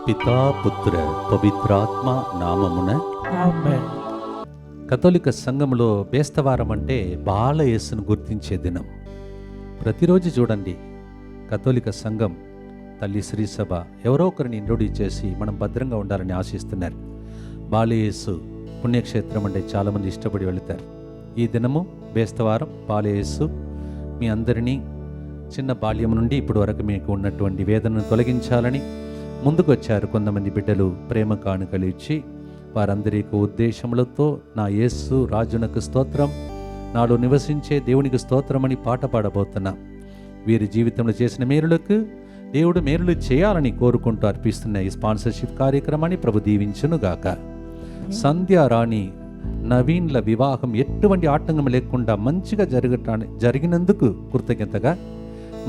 పితా పుత్ర పవిత్రాత్మ నామమున ఆమేన్. కథోలిక సంఘములో బేస్తవారం అంటే బాల యేసును గుర్తించే దినం. ప్రతిరోజు చూడండి, కథోలిక సంఘం తల్లి శ్రీ సభ ఎవరో ఒకరిని ఇంట్రొడ్యూస్ చేసి మనం భద్రంగా ఉండాలని ఆశిస్తున్నారు. బాలయేసు పుణ్యక్షేత్రం అంటే చాలామంది ఇష్టపడి వెళుతారు. ఈ దినము బేస్తవారం బాలయేసు మీ అందరినీ చిన్న బాల్యం నుండి ఇప్పటి వరకు మీకు ఉన్నటువంటి వేదనను తొలగించాలని ముందుకు వచ్చారు. కొంతమంది బిడ్డలు ప్రేమ కానుకలు ఇచ్చి వారందరికీ ఉద్దేశములతో నా యేసు రాజునకు స్తోత్రం, నాలో నివసించే దేవునికి స్తోత్రం అని పాట పాడబోతున్నా. వీరి జీవితంలో చేసిన మేలులకు దేవుడు మేలులు చేయాలని కోరుకుంటూ అర్పిస్తున్న ఈ స్పాన్సర్షిప్ కార్యక్రమాన్ని ప్రభు దీవించునుగాక. సంధ్యారాణి నవీన్ల వివాహం ఎటువంటి ఆటంకం లేకుండా మంచిగా జరిగినందుకు కృతజ్ఞతగా,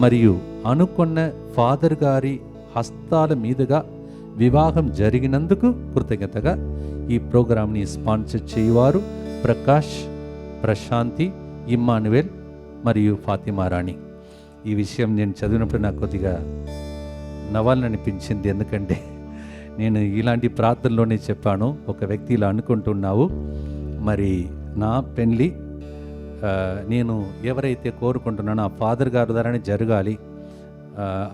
మరియు అనుకున్న ఫాదర్ గారి హస్తాల మీదుగా వివాహం జరిగినందుకు కృతజ్ఞతగా ఈ ప్రోగ్రాంని స్పాన్సర్ చేయువారు ప్రకాష్, ప్రశాంతి, ఇమ్మానువేల్ మరియు ఫాతిమా రాణి. ఈ విషయం నేను చదివినప్పుడు నాకు కొద్దిగా నవ్వాలనిపించింది. ఎందుకంటే నేను ఇలాంటి ప్రార్థనలోనే చెప్పాను. ఒక వ్యక్తి ఇలా అనుకుంటున్నావు, మరి నా పెళ్ళి నేను ఎవరైతే కోరుకుంటున్నానో ఆ ఫాదర్ గారి ద్వారానే జరగాలి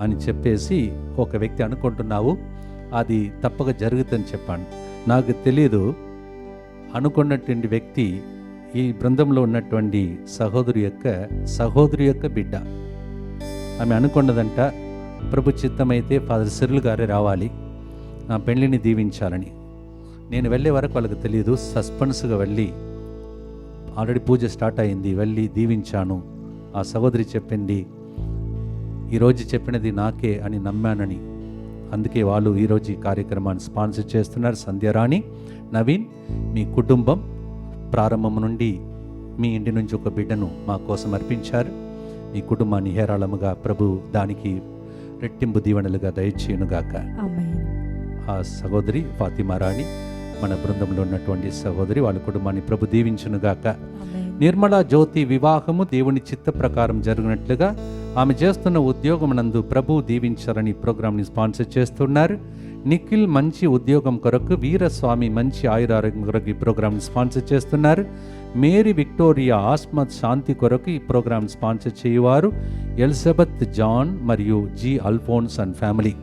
అని చెప్పేసి ఒక వ్యక్తి అనుకుంటున్నావు, అది తప్పక జరుగుతుందని చెప్పాను. నాకు తెలియదు, అనుకున్నటువంటి వ్యక్తి ఈ బృందంలో ఉన్నటువంటి సహోదరి యొక్క బిడ్డ. ఆమె అనుకున్నదంట, ప్రభు చిత్తమైతే ఫాదర్ సిరిల్ గారే రావాలి, నా పెళ్ళిని దీవించాలని. నేను వెళ్ళే వరకు వాళ్ళకి తెలియదు. సస్పెన్స్గా వెళ్ళి, ఆల్రెడీ పూజ స్టార్ట్ అయింది, వెళ్ళి దీవించాను. ఆ సహోదరి చెప్పింది, ఈరోజు చెప్పినది నాకే అని నమ్మానని. అందుకే వాళ్ళు ఈరోజు ఈ కార్యక్రమాన్ని స్పాన్సర్ చేస్తున్నారు. సంధ్యారాణి, నవీన్, మీ కుటుంబం ప్రారంభం నుండి మీ ఇంటి నుంచి ఒక బిడ్డను మా కోసం అర్పించారు. మీ కుటుంబాన్ని హేరాళముగా ప్రభు దానికి రెట్టింపు దీవెనలుగా దయచేయునుగాక. ఆ సహోదరి ఫాతిమా రాణి మన బృందంలో ఉన్నటువంటి సహోదరి, వాళ్ళ కుటుంబాన్ని ప్రభు దీవించునుగాక. నిర్మల జ్యోతి వివాహము దేవుని చిత్త ప్రకారం జరిగినట్లుగా ఆమె చేస్తున్న ఉద్యోగం నందు ప్రభు దీవించాలని ప్రోగ్రాంని స్పాన్సర్ చేస్తున్నారు. నిఖిల్ మంచి ఉద్యోగం కొరకు, వీరస్వామి మంచి ఆయురారోగ్యం కొరకు ఈ ప్రోగ్రాంని స్పాన్సర్ చేస్తున్నారు. మేరీ విక్టోరియా ఆత్మ శాంతి కొరకు ఈ ప్రోగ్రాం స్పాన్సర్ చేయువారు ఎలిజబెత్ జాన్ మరియు జి అల్ఫోన్స్ అండ్ ఫ్యామిలీ.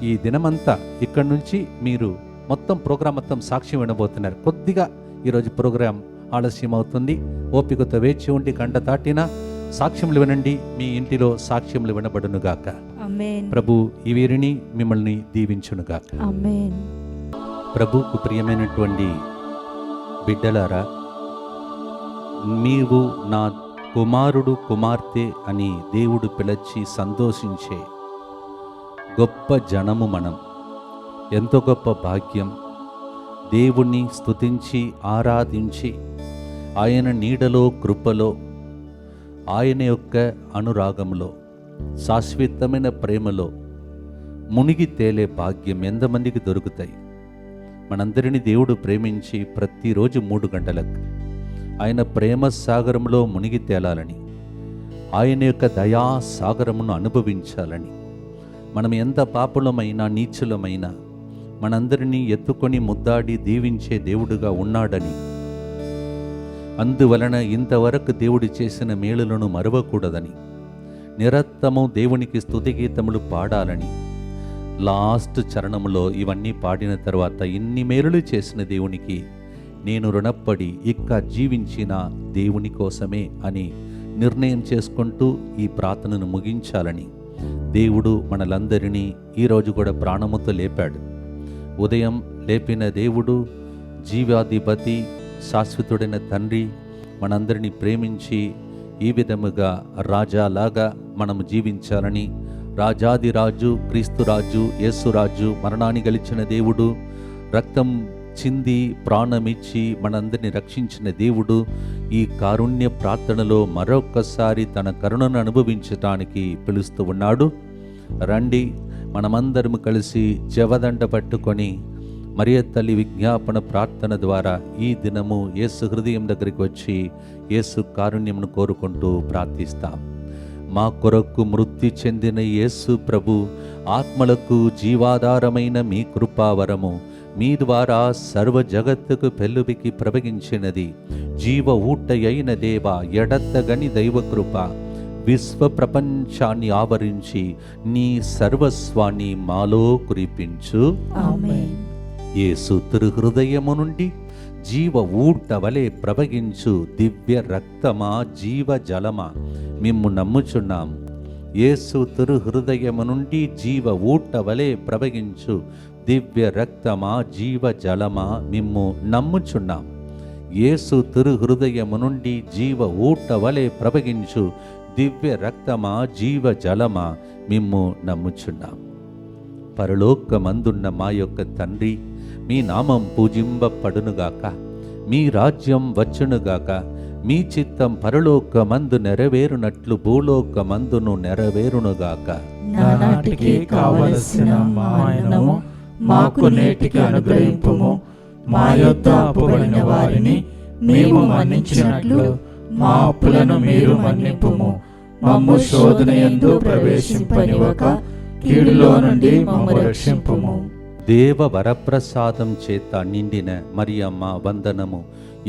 ఈ దినమంతా ఇక్కడి నుంచి మీరు మొత్తం ప్రోగ్రాం మొత్తం సాక్ష్యం వినబోతున్నారు. కొద్దిగా ఈరోజు ప్రోగ్రాం ఆలస్యం అవుతుంది. ఓపికతో వేచి ఉండి గంట దాటిన సాక్ష్యములు వినండి. మీ ఇంటిలో సాక్ష్యములు వినబడునుగాక. ప్రభు ఈ వీరిని మిమ్మల్ని దీవించునుగాక. ప్రభుకు ప్రియమైనటువంటి బిడ్డలారా, నీవు నా కుమారుడు కుమార్తె అని దేవుడు పిలిచి సంతోషించే గొప్ప జనము మనం. ఎంతో గొప్ప భాగ్యం. దేవుణ్ణి స్తుతించి ఆరాధించి ఆయన నీడలో, కృపలో, ఆయన యొక్క అనురాగంలో, శాశ్వతమైన ప్రేమలో మునిగి తేలే భాగ్యం ఎంతమందికి దొరుకుతాయి? మనందరినీ దేవుడు ప్రేమించి ప్రతిరోజు 3 గంటలకు ఆయన ప్రేమ సాగరంలో మునిగి తేలాలని, ఆయన యొక్క దయా సాగరమును అనుభవించాలని, మనం ఎంత పాపులమైనా నీచులమైనా మనందరినీ ఎత్తుకొని ముద్దాడి దీవించే దేవుడుగా ఉన్నాడని, అందువలన ఇంతవరకు దేవుడు చేసిన మేలులను మరవకూడదని, నిరత్తము దేవునికి స్తుతిగీతములు పాడాలని, లాస్ట్ చరణములో ఇవన్నీ పాడిన తర్వాత ఇన్ని మేలులు చేసిన దేవునికి నేను రుణపడి ఇక్క జీవించిన దేవుని కోసమే అని నిర్ణయం చేసుకుంటూ ఈ ప్రార్థనను ముగించాలని దేవుడు మనలందరినీ ఈరోజు కూడా ప్రాణముతో లేపాడు. ఉదయం లేపిన దేవుడు, జీవాధిపతి, శాశ్వతుడైన తండ్రి మనందరినీ ప్రేమించి ఈ విధముగా రాజాలాగా మనము జీవించాలని, రాజాదిరాజు, క్రీస్తురాజు, యేసురాజు, మరణాన్ని గెలిచిన దేవుడు, రక్తం చింది ప్రాణమిచ్చి మనందరినీ రక్షించిన దేవుడు ఈ కారుణ్య ప్రార్థనలో మరొక్కసారి తన కరుణను అనుభవించటానికి పిలుస్తూ ఉన్నాడు. రండి, మనమందరము కలిసి జవదండ పట్టుకొని మరియ తల్లి విజ్ఞాపన ప్రార్థన ద్వారా ఈ దినము యేసు హృదయం దగ్గరికి వచ్చి యేసు కారుణ్యమును కోరుకుంటూ ప్రార్థిస్తాం. మా కొరకు మృతి చెందిన యేసు ప్రభు ఆత్మలకు జీవాధారమైన మీ కృపావరము మీ ద్వారా సర్వ జగత్తుకు పెళ్ళుబికి ప్రవగించినది. జీవ ఊట అయిన దేవ, ఎడతగని దైవకృప విశ్వ ప్రపంచాన్ని ఆవరించి నీ సర్వస్వాన్ని మాలో కురిపించు. ఆమేన్. యేసు తిరుహృదయము నుండి జీవ ఊట వలె ప్రవగించు దివ్య రక్తమా, జీవ జలమా మిమ్ము నమ్ముచున్నాం. యేసు తిరుహృదయము నుండి జీవ ఊట వలె ప్రవగించు దివ్య రక్తమా, జీవ జలమా మిమ్ము నమ్ముచున్నాం. యేసు తిరుహృదయము నుండి జీవ ఊట వలె ప్రవగించు దివ్య రక్తమా, జీవ జలమా మిమ్ము నమ్ముచున్నాం. పరలోకమందున్న మా యొక్క తండ్రి, మీ నామం పూజింపబడునుగాక, మీ రాజ్యం వచ్చునుగాక, మీ చిత్తం పరలోకమందు నెరవేరునట్లు భూలోకమందును నెరవేరునుగాక. నానాటికి కావలసిన మా అన్నము మాకు నేటికి అనుగ్రహింపుము. మా యొద్ద అప్పుబడిన వారిని మేము మన్నించినట్లు మా అప్పులను మీరు మన్నింపుము. మమ్ము శోధనయందు ప్రవేశింపనివ్వక కీడులో నుండి మమ్ము రక్షింపుము. దేవ వరప్రసాదం చేత నిండిన మరియమ్మ వందనము.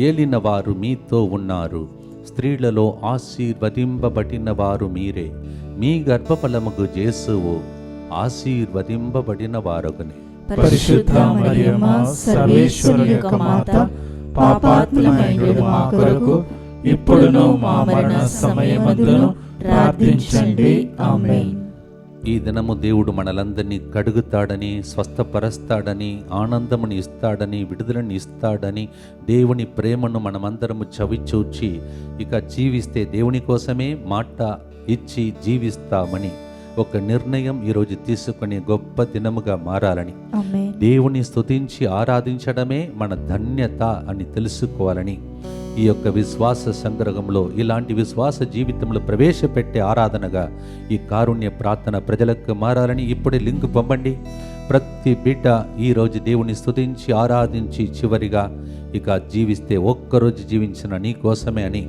ఏలిన వారు మీతో ఉన్నారు, స్త్రీలలో ఆశీర్వదింపబడిన వారు మీరే. మీ గర్భఫలముగు యేసువు ఆశీర్వదింపబడిన వారొకనే. పరిశుద్ధ మరియమ్మ సర్వేశ్వరుని యొక్క మాత, పాపాత్ములమైన మా కొరకు ఇప్పుడును మా మరణ సమయమందును ప్రార్థించండి. ఆమేన్. ఈ దినము దేవుడు మనలందరినీ కడుగుతాడని, స్వస్థపరుస్తాడని, ఆనందముని ఇస్తాడని, విడుదలని ఇస్తాడని, దేవుని ప్రేమను మనమందరము చవిచూచి ఇక జీవిస్తే దేవుని కోసమే మాట ఇచ్చి జీవిస్తామని ఒక నిర్ణయం ఈరోజు తీసుకునే గొప్ప దినముగా మారాలని, దేవుని స్తుతించి ఆరాధించడమే మన ధన్యత అని తెలుసుకోవాలని ఈ యొక్క విశ్వాస సంగ్రహంలో, ఇలాంటి విశ్వాస జీవితంలో ప్రవేశపెట్టే ఆరాధనగా ఈ కారుణ్య ప్రార్థన ప్రజలకు మారాలని ఇప్పుడే లింక్ పంపండి. ప్రతి బిడ్డ ఈరోజు దేవుని స్తుతించి ఆరాధించి చివరిగా ఇక జీవిస్తే ఒక్కరోజు జీవించిన నీ కోసమే అని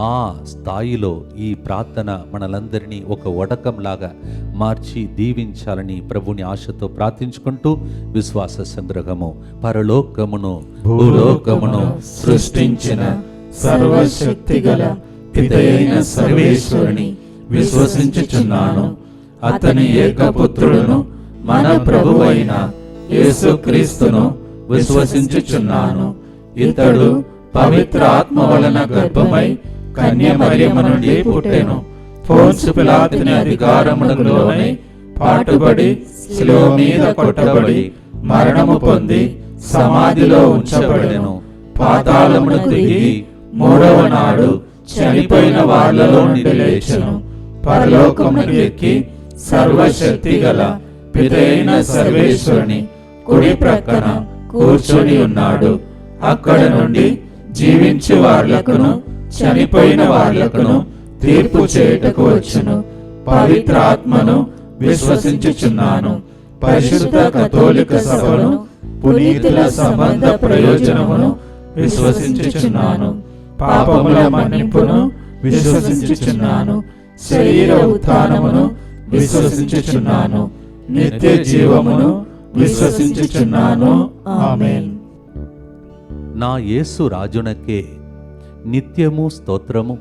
ఆ స్థాయిలో ఈ ప్రార్థన మనలందరినీ ఒక వడకంలాగా మార్చి దీవించాలని ప్రభుని ఆశతో ప్రార్థించుకుంటూ విశ్వాస సంగ్రహము. పరలోకమును భూలోకమును సృష్టించిన సర్వశక్తిగల పితయైన సర్వేశ్వరుని విశ్వసించుచున్నాను. అతని ఏకపుత్రుడును మన ప్రభువైన యేసుక్రీస్తును విశ్వసించుచున్నాను. ఇతడు పవిత్ర ఆత్మ వలన గర్భమై కన్య మరియమ్మ నుండి పుట్టెను. పోన్సు పిలాతుని అధికారమునకు లోనై పాటుబడి శిలువ మీద కొట్టబడి మరణము పొంది సమాధిలో ఉంచబడెను. పాతాళమునకు దిగి మూడవ నాడు చనిపోయిన వాళ్ళలో నుండి లేచెను. పరలోకమునకు ఎక్కి సర్వశక్తి గల పితయైన సర్వేశ్వరుని కుడి ప్రక్కన కూర్చొని ఉన్నాడు. అక్కడ నుండి జీవించే వార్లకును చనిపోయిన వార్లకును తీర్పు చేయుటకు వచ్చును. పవిత్ర ఆత్మను విశ్వసించుచున్నాను. పరిశుద్ధ కథోలిక సభను, పునీతుల సంబంధ ప్రయోజనమును విశ్వసించుచున్నాను. పాపముల మన్నింపును విశ్వసించుచున్నాను. శరీర ఉత్థానమును విశ్వసించుచున్నాను. నిత్య జీవమును విశ్వసించుచున్నాను. ఆమేన్. నా యేసు రాజునకే నిత్యము స్తోత్రము.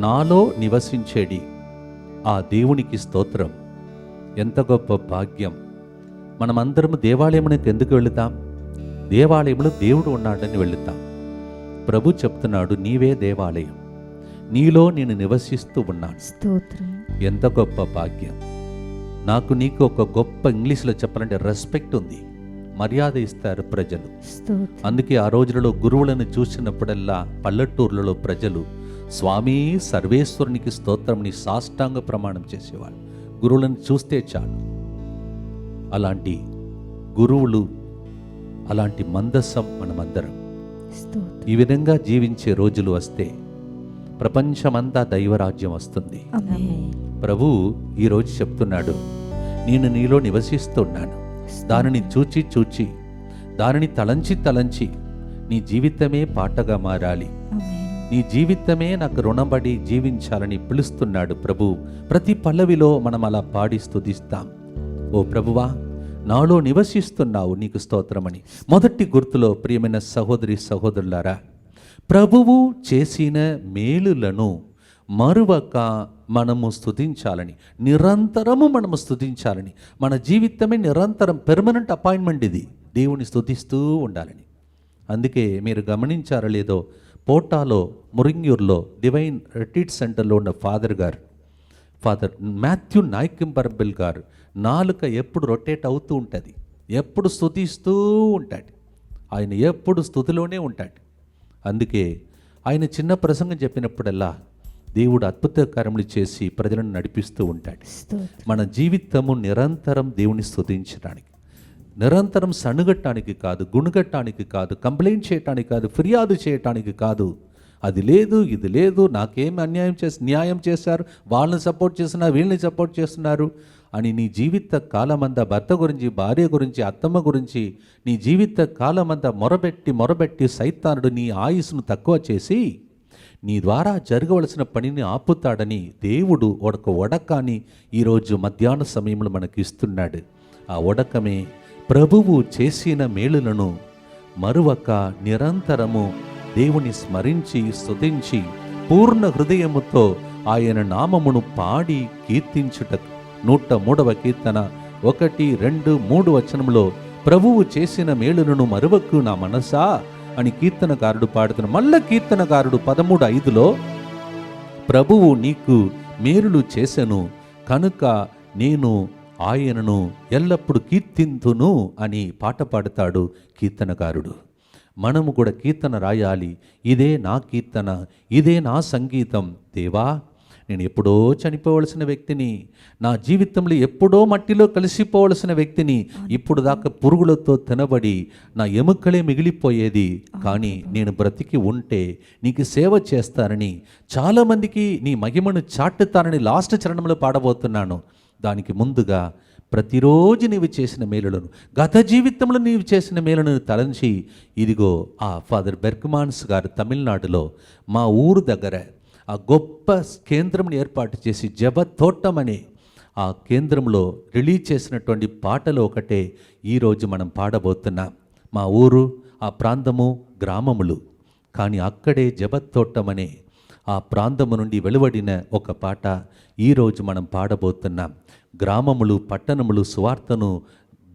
నాలో నివసించేడి ఆ దేవునికి స్తోత్రం. ఎంత గొప్ప భాగ్యం. మనమందరము దేవాలయమునకు ఎందుకు వెళుతాం? దేవాలయంలో దేవుడు ఉన్నాడని వెళుతాం. ప్రభు చెప్తున్నాడు, నీవే దేవాలయం, నీలో నేను నివసిస్తూ ఉన్నాను. ఎంత గొప్ప భాగ్యం. నాకు నీకు ఒక గొప్ప ఇంగ్లీష్లో చెప్పాలంటే రెస్పెక్ట్ ఉంది, మర్యాద ఇస్తారు ప్రజలు. అందుకే ఆ రోజులలో గురువులను చూసినప్పుడల్లా పల్లెటూర్లలో ప్రజలు స్వామి సర్వేశ్వరునికి స్తోత్రంని సాష్టాంగ ప్రమాణం చేసేవాళ్ళు. గురువులను చూస్తే చాలు. అలాంటి గురువులు, అలాంటి మందస్సం మనమందరం. ఈ విధంగా జీవించే రోజులు వస్తే ప్రపంచమంతా దైవరాజ్యం వస్తుంది. ప్రభు ఈరోజు చెప్తున్నాడు, నేను నీలో నివసిస్తున్నాను. దానిని చూచి చూచి, దానిని తలంచి తలంచి నీ జీవితమే పాటగా మారాలి. నీ జీవితమే నాకు రుణపడి జీవించాలని పిలుస్తున్నాడు ప్రభు. ప్రతి పల్లవిలో మనం అలా పాడి స్తుతిస్తాం. ఓ ప్రభువా, నాలో నివసిస్తున్నావు, నీకు స్తోత్రమని. మొదటి గుర్తులో ప్రియమైన సహోదరి సహోదరులారా, ప్రభువు చేసిన మేలులను మరువక మనము స్తుతించాలని, నిరంతరము మనము స్తుతించాలని. మన జీవితమే నిరంతరం పెర్మనెంట్ అపాయింట్మెంట్ ఇది, దేవుని స్తుతిస్తూ ఉండాలని. అందుకే మీరు గమనించారో లేదో, పోటాలో మురింగ్యూర్లో డివైన్ రిట్రీట్ సెంటర్లో ఉన్న ఫాదర్ మాథ్యూ నాయకంబర్బెల్ గారు నాలుక ఎప్పుడు రొటేట్ అవుతూ ఉంటుంది, ఎప్పుడు స్తుతిస్తూ ఉంటాడు. ఆయన ఎప్పుడు స్తుతిలోనే ఉంటాడు. అందుకే ఆయన చిన్న ప్రసంగం చెప్పినప్పుడల్లా దేవుడు అద్భుత కార్యములు చేసి ప్రజలను నడిపిస్తూ ఉంటాడు. మన జీవితము నిరంతరం దేవుని స్తుతించడానికి, నిరంతరం సణుగట్టానికి కాదు, గుణగట్టానికి కాదు, కంప్లైంట్ చేయటానికి కాదు, ఫిర్యాదు చేయటానికి కాదు. అది లేదు, ఇది లేదు, నాకేం న్యాయం చేశారు, వాళ్ళని సపోర్ట్ చేస్తున్నారు, వీళ్ళని సపోర్ట్ చేస్తున్నారు అని నీ జీవిత కాలమంతా భర్త గురించి, భార్య గురించి, అత్తమ్మ గురించి నీ జీవిత కాలమంతా మొరబెట్టి సైతానుడు నీ ఆయుస్సును తక్కువ చేసి నీ ద్వారా జరగవలసిన పనిని ఆపుతాడని దేవుడు ఒక ఒడకాని ఈరోజు మధ్యాహ్న సమయంలో మనకి ఇస్తున్నాడు. ఆ ఒడకమే ప్రభువు చేసిన మేలులను మరువక నిరంతరము దేవుని స్మరించి స్తుతించి పూర్ణ హృదయముతో ఆయన నామమును పాడి కీర్తించుటకు. 103వ కీర్తన 1, 2, 3 వచనంలో ప్రభువు చేసిన మేలులను మరువకు నా మనసా అని కీర్తనకారుడు పాడుతున్న. మళ్ళా కీర్తనకారుడు 13:5లో ప్రభువు నీకు మేలులు చేసెను కనుక నేను ఆయనను ఎల్లప్పుడూ కీర్తింతును అని పాట పాడతాడు కీర్తనకారుడు. మనము కూడా కీర్తన రాయాలి. ఇదే నా కీర్తన, ఇదే నా సంగీతం. దేవా, నేను ఎప్పుడో చనిపోవలసిన వ్యక్తిని, నా జీవితంలో ఎప్పుడో మట్టిలో కలిసిపోవలసిన వ్యక్తిని, ఇప్పుడు దాకా పురుగులతో తినబడి నా ఎముకలే మిగిలిపోయేది, కానీ నేను బ్రతికి ఉంటే నీకు సేవ చేస్తానని, చాలామందికి నీ మహిమను చాటుతానని లాస్ట్ చరణంలో పాడబోతున్నాను. దానికి ముందుగా ప్రతిరోజు నీవు చేసిన మేలులను, గత జీవితంలో నీవు చేసిన మేలులను తలంచి, ఇదిగో ఆ ఫాదర్ బెర్గ్మాన్స్ గారు తమిళనాడులో మా ఊరు దగ్గర ఆ గొప్ప కేంద్రంని ఏర్పాటు చేసి జబతోటం అనే ఆ కేంద్రంలో రిలీజ్ చేసినటువంటి పాటలు ఒకటే ఈరోజు మనం పాడబోతున్నాం. మా ఊరు, ఆ ప్రాంతము, గ్రామములు, కానీ అక్కడే జబతోటం అనే ఆ ప్రాంతము నుండి వెలువడిన ఒక పాట ఈరోజు మనం పాడబోతున్నాం. గ్రామములు, పట్టణములు సువార్తను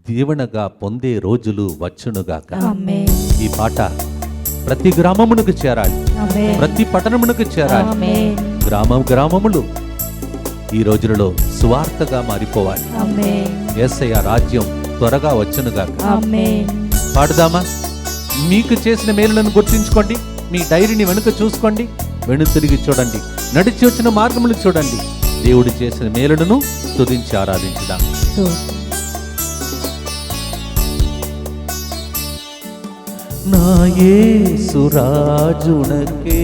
దీవెనగా పొందే రోజులు వచ్చునుగాక. ఈ పాట ప్రతి గ్రామమునకు చేరాలి, ప్రతి పట్టణమునకు చేరాలి. గ్రామములు ఈ రోజులలో సువార్తగా మారిపోవాలి. యేసయ్య రాజ్యం త్వరగా వచ్చునుగాక. పాడుదామా? మీకు చేసిన మేలులను గుర్తించుకోండి, మీ డైరీని వెనుక చూసుకోండి, తిరిగి చూడండి, నడిచి వచ్చిన మార్గములు చూడండి, దేవుడు చేసిన మేలులను స్తుతించి ఆరాధించుదాం. నా యేసు రాజునకే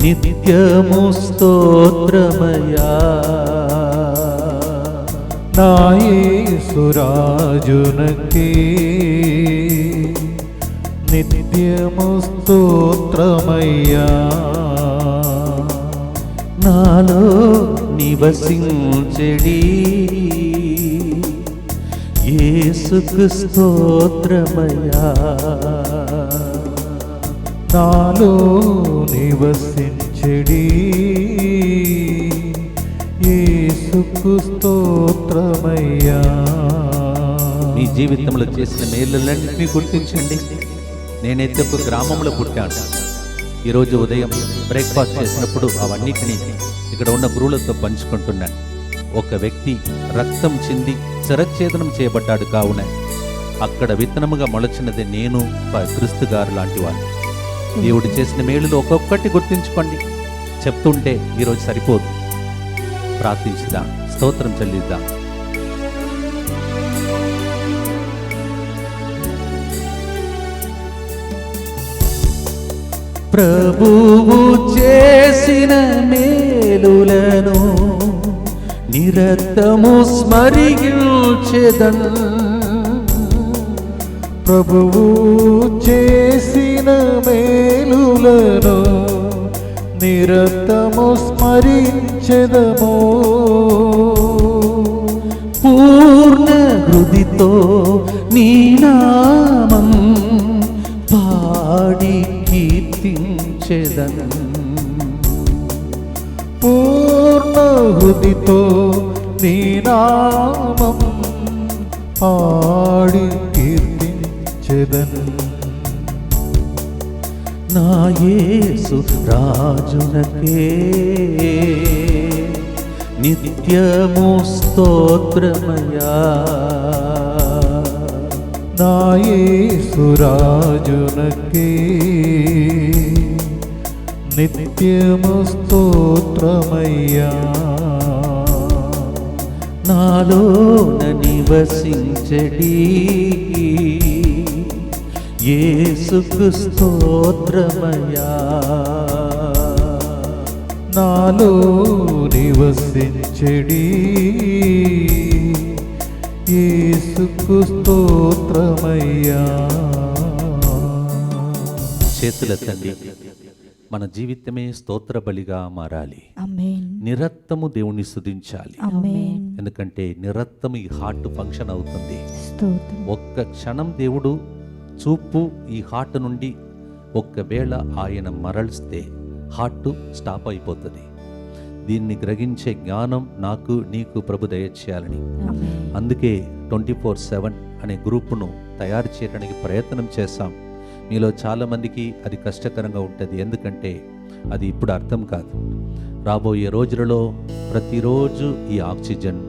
నిత్యము స్తోత్రమయా, నా యేసు రాజునకే నిత్యము స్తోత్రమయ్యా, నాలో నివసించెడి యేసుకు స్తోత్రమయ్యా, నాలో నివసించెడి యేసుకు స్తోత్రమయ్యా. మీ జీవితంలో చేసిన మేలులన్నింటినీ గుర్తించండి. నేనైతే ఒక గ్రామంలో పుట్టాను. ఈరోజు ఉదయం బ్రేక్ఫాస్ట్ చేసినప్పుడు అవన్నిటినీ ఇక్కడ ఉన్న గురువులతో పంచుకుంటున్నాను. ఒక వ్యక్తి రక్తం చింది శిరచ్ఛేదనం చేయబడ్డాడు. కావున అక్కడ విత్తనముగా మొలచినది నేను, క్రీస్తు గారు లాంటి వాళ్ళు. దేవుడు చేసిన మేలులు ఒక్కొక్కటి గుర్తించుకోండి. చెప్తుంటే ఈరోజు సరిపోదు. ప్రార్థించుదాం, స్తోత్రం చెల్లిద్దాం. ప్రభువు చేసిన మేలులను నిరతము స్మరించెదన్, ప్రభువు చేసిన మేలులను నిరతము స్మరించెదము. పూర్ణ హృదితో నీ నామం పాడి కీర్తించెదను. పూర్ణ హృదితో నీ నామం పాడి కీర్తించెదను. నా యేసు రాజునకే నిత్యము స్తోత్రమయా. నా యేసు రాజునకే నిత్యము స్తోత్రమయ్యా. నాలోన నివసించడి యేసుకు స్తోత్రమయా. నాలో నివసించెడి యేసుకు స్తోత్రమయ్యా. చేతులెత్తండి. మన జీవితమే స్తోత్ర బలిగా మారాలి. ఆమేన్. నిరత్తము దేవుణ్ణి స్తుతించాలి. ఆమేన్. ఎందుకంటే నిరత్తము ఈ హార్ట్ ఫంక్షన్ అవుతుంది. స్తోత్రం. ఒక్క క్షణం దేవుడు చూపు ఈ హార్ట్ నుండి ఒక్కవేళ ఆయన మరలిస్తే హార్ట్ స్టాప్ అయిపోతుంది. దీన్ని గ్రహించే జ్ఞానం నాకు నీకు ప్రభు దయచేయాలని ఆమేన్. అందుకే 24/7 అనే గ్రూపును తయారు చేయడానికి ప్రయత్నం చేశాం. మీలో చాలామందికి అది కష్టకరంగా ఉంటుంది. ఎందుకంటే అది ఇప్పుడు అర్థం కాదు. రాబోయే రోజులలో ప్రతిరోజు ఈ ఆక్సిజన్,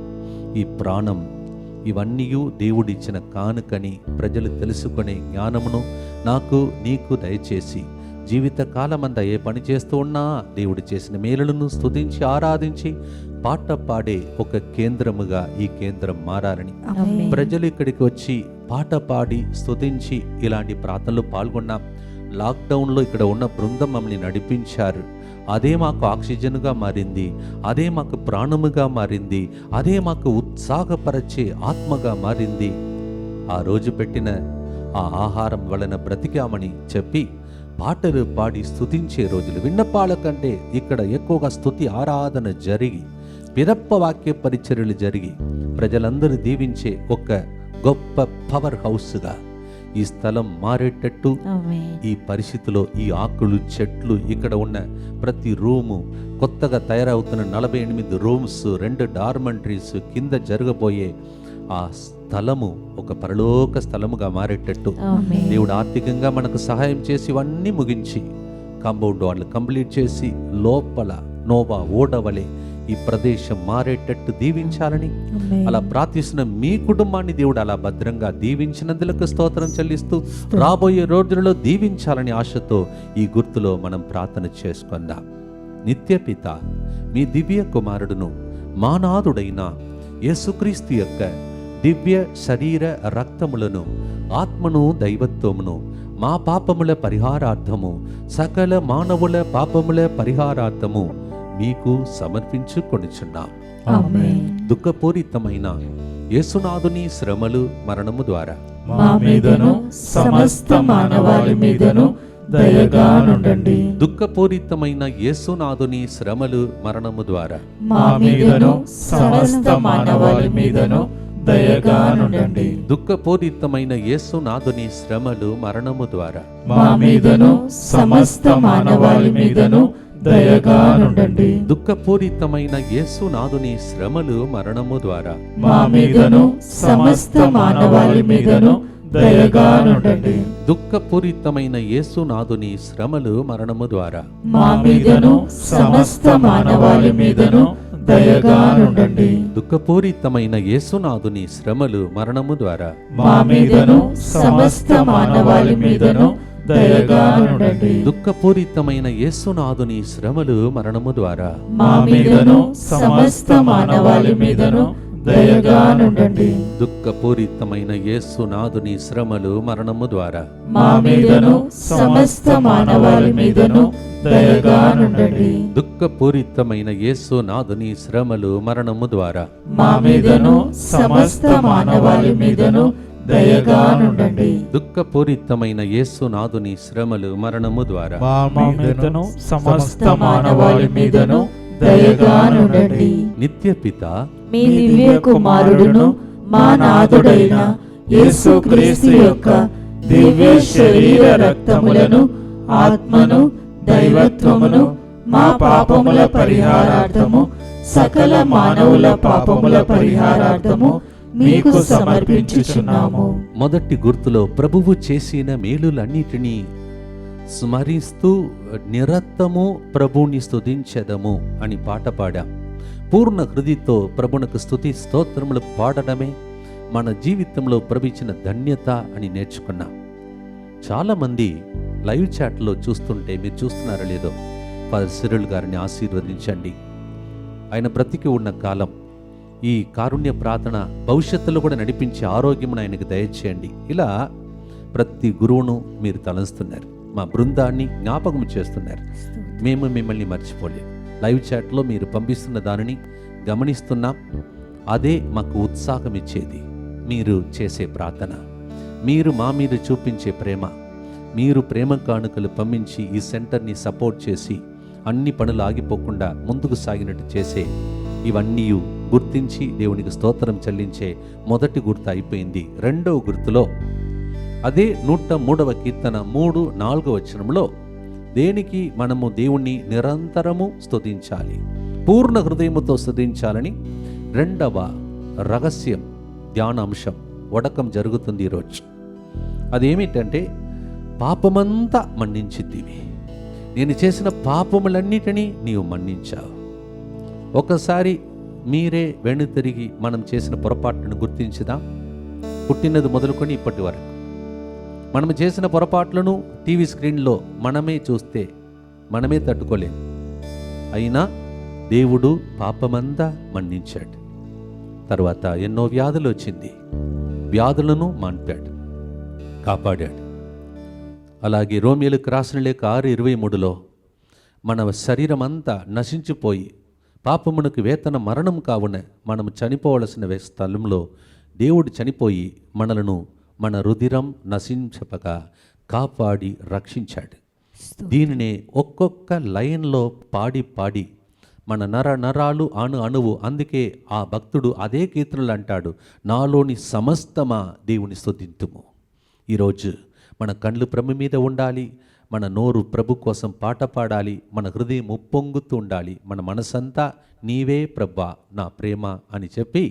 ఈ ప్రాణం, ఇవన్నీ దేవుడిచ్చిన కానుకని ప్రజలు తెలుసుకునే జ్ఞానమును నాకు నీకు దయచేసి జీవితకాలమంతా ఏ పని చేస్తూ ఉన్నా దేవుడు చేసిన మేలులను స్తుతించి ఆరాధించి పాట పాడే ఒక కేంద్రముగా ఈ కేంద్రం మారాలని ఆమేన్. ప్రజలు ఇక్కడికి వచ్చి పాట పాడి స్తుతించి ఇలాంటి ప్రార్థనలు పాల్గొన్నాం. లాక్డౌన్లో ఇక్కడ ఉన్న బృందం మమ్మల్ని నడిపించారు. అదే మాకు ఆక్సిజన్గా మారింది, అదే మాకు ప్రాణముగా మారింది, అదే మాకు ఉత్సాహపరచే ఆత్మగా మారింది. ఆ రోజు పెట్టిన ఆ ఆహారం వలన బ్రతికామని చెప్పి పాటలు పాడి స్తుతించే రోజులు. విన్నపాల కంటే ఇక్కడ ఎక్కువగా స్తుతి ఆరాధన జరిగి పిదప్ప వాక్య పరిచర్యలు జరిగి ప్రజలందరూ దీవించే ఒక గొప్ప పవర్ హౌస్గా ఈ స్థలం మారేటట్టు ఆమేన్. ఈ పరిస్థితిలో ఈ ఆకులు చెట్లు ఇక్కడ ఉన్న ప్రతి రూము కొత్తగా తయారవుతున్న 48 రూమ్స్, 2 డార్మెంటరీస్ కింద జరగబోయే ఆ స్థలము ఒక పరలోక స్థలముగా మారేటట్టు ఆమేన్. దేవుడు ఆర్థికంగా మనకు సహాయం చేసి ఇవన్నీ ముగించి కాంపౌండ్ వాళ్ళు కంప్లీట్ చేసి లోపల నోవా ఓడవలే ఈ ప్రదేశం మారేటట్టు దీవించాలని ఆమేన్. అలా ప్రార్థిస్తున్న మీ కుటుంబాన్ని దేవుడు అలా భద్రంగా దీవించినందులకు స్తోత్రం చెల్లిస్తూ రాబోయే రోజులలో దీవించాలని ఆశతో ఈ గుర్తులో మనం ప్రార్థన చేసుకుందాం. నిత్యపిత మీ దివ్య కుమారుడును మానాథుడైన యేసుక్రీస్తు యొక్క దివ్య శరీర రక్తములను ఆత్మను దైవత్వమును మా పాపముల పరిహారార్థము సకల మానవుల పాపముల పరిహారార్థము మీకు సమర్పించుకొనిచున్నాం. ఆమేన్. దుఃఖపూరితమైన యేసునాథుని శ్రమలు మరణము ద్వారా మా మీదను సమస్త మానవాళి మీదను దయగా నుండండి. దుఃఖపూరితమైన యేసునాథుని శ్రమలు మరణము ద్వారా మా మీదను సమస్త మానవాళి మీదను దయగా నుండండి. దుఃఖపూరితమైన యేసునాథుని శ్రమలు మరణము ద్వారా మా మీదను సమస్త మానవాళి మీదను దయగా నుండండి. దుఃఖపూరితమైన యేసునాథుని శ్రమలు మరణము ద్వారా మా మీదను సమస్త మానవాళి మీదను దయగా నుండండి. దుఃఖపూరితమైన యేసునాథుని శ్రమలు మరణము ద్వారా మా మీదను సమస్త మానవాళి మీదను దయగా నుండండి. దుఃఖపూరితమైన యేసునాథుని శ్రమలు మరణము ద్వారా మా మీదను సమస్త మానవాళి మీదను దయగా నుండండి. దుఃఖపూరితమైన యేసునాథుని శ్రమలు మరణము ద్వారా మా మీదను సమస్త మానవాళి మీదను దయగా నుండండి. దుఃఖపూరితమైన యేసునాథుని శ్రమలు మరణము ద్వారా మా మీదను సమస్త మానవాళి మీదను దయగా నుండండి. దుఃఖపూరితమైన యేసునాథుని శ్రమలు మరణము ద్వారా మా మీదను సమస్త మానవాళి మీదను దయగా నుండండి. దుఃఖపూరితమైన యేసునాథుని శ్రమలు మరణము ద్వారా మా మా మీదను సమస్త మానవాళి మీదను దయగా నుండండి. నిత్య పిత మీ దివ్య కుమారుడును మా నాథుడైన యేసుక్రీస్తు యొక్క దివ్య శరీర రక్తములను, ఆత్మను, దైవత్వమును మా పాపముల పరిహారార్థము, సకల మానవుల పాపముల పరిహారార్థము మీకు సమర్పించుచున్నాము. మొదటి గుర్తులో ప్రభువు చేసిన మేలులన్నిటినీ స్మరిస్తూ నిరతము ప్రభుని స్తుతించెదము అని పాట పాడాం. పూర్ణ హృదయంతో ప్రభునకు స్తుతి స్తోత్రములు పాడడమే మన జీవితంలో ప్రభు ఇచ్చిన ధన్యత అని నేర్చుకున్నాం. చాలామంది లైవ్ చాట్లో చూస్తుంటే మీరు చూస్తున్నారో లేదో, ఫాదర్ సిరిల్ గారిని ఆశీర్వదించండి. ఆయన బ్రతికి ఉన్న కాలం ఈ కారుణ్య ప్రార్థన భవిష్యత్తులో కూడా నడిపించే ఆరోగ్యమును ఆయనకు దయచేయండి. ఇలా ప్రతి గురువును మీరు తలంస్తున్నారు, మా బృందాన్ని జ్ఞాపకం చేస్తున్నారు. మేము మిమ్మల్ని మర్చిపోలేదు. లైవ్ చాట్లో మీరు పంపిస్తున్న దానిని గమనిస్తున్నాం. అదే మాకు ఉత్సాహం ఇచ్చేది. మీరు చేసే ప్రార్థన, మీరు మా మీద చూపించే ప్రేమ, మీరు ప్రేమ కానుకలు పంపించి ఈ సెంటర్ని సపోర్ట్ చేసి అన్ని పనులు ఆగిపోకుండా ముందుకు సాగినట్టు చేసే ఇవన్నీ గుర్తించి దేవునికి స్తోత్రం చెల్లించే మొదటి గుర్తు అయిపోయింది. రెండవ గుర్తులో అదే 103వ కీర్తన 3-4 వచనంలో దేనికి మనము దేవుణ్ణి నిరంతరము స్తుతించాలి, పూర్ణ హృదయముతో స్తుతించాలని రెండవ రహస్యం ధ్యానాంశం వడకం జరుగుతుంది ఈరోజు. అదేమిటంటే పాపమంతా మన్నించితివి, నేను చేసిన పాపములన్నిటినీ నీవు మన్నించావు. ఒకసారి మీరే వెనుతిరిగి మనం చేసిన పొరపాట్లను గుర్తించుదాం. పుట్టినది మొదలుకొని ఇప్పటి వరకు మనం చేసిన పొరపాట్లను టీవీ స్క్రీన్లో మనమే చూస్తే మనమే తట్టుకోలేం. అయినా దేవుడు పాపమంతా మన్నించాడు. తర్వాత ఎన్నో వ్యాధులు వచ్చింది, వ్యాధులను మాన్పాడు, కాపాడాడు. అలాగే రోమియోలకు రాసిన లేఖ 6:23లో మన శరీరం అంతా నశించిపోయి పాపమునకు వేతన మరణం కావున మనము చనిపోవలసిన స్థలంలో దేవుడు చనిపోయి మనలను మన రుధిరం నశించపగా కాపాడి రక్షించాడు. దీనినే ఒక్కొక్క లైన్లో పాడి పాడి మన నరాలు అణువు, అందుకే ఆ భక్తుడు అదే కీర్తనలు అంటాడు, నాలోని సమస్తమా దేవుని స్తుతింతుము. ఈరోజు మన కళ్ళు ప్రభు మీద ఉండాలి, మన నోరు ప్రభు కోసం పాట పాడాలి, మన హృదయం ఉప్పొంగుతూ ఉండాలి, మన మనసంతా నీవే ప్రభా నా ప్రేమ అని చెప్పి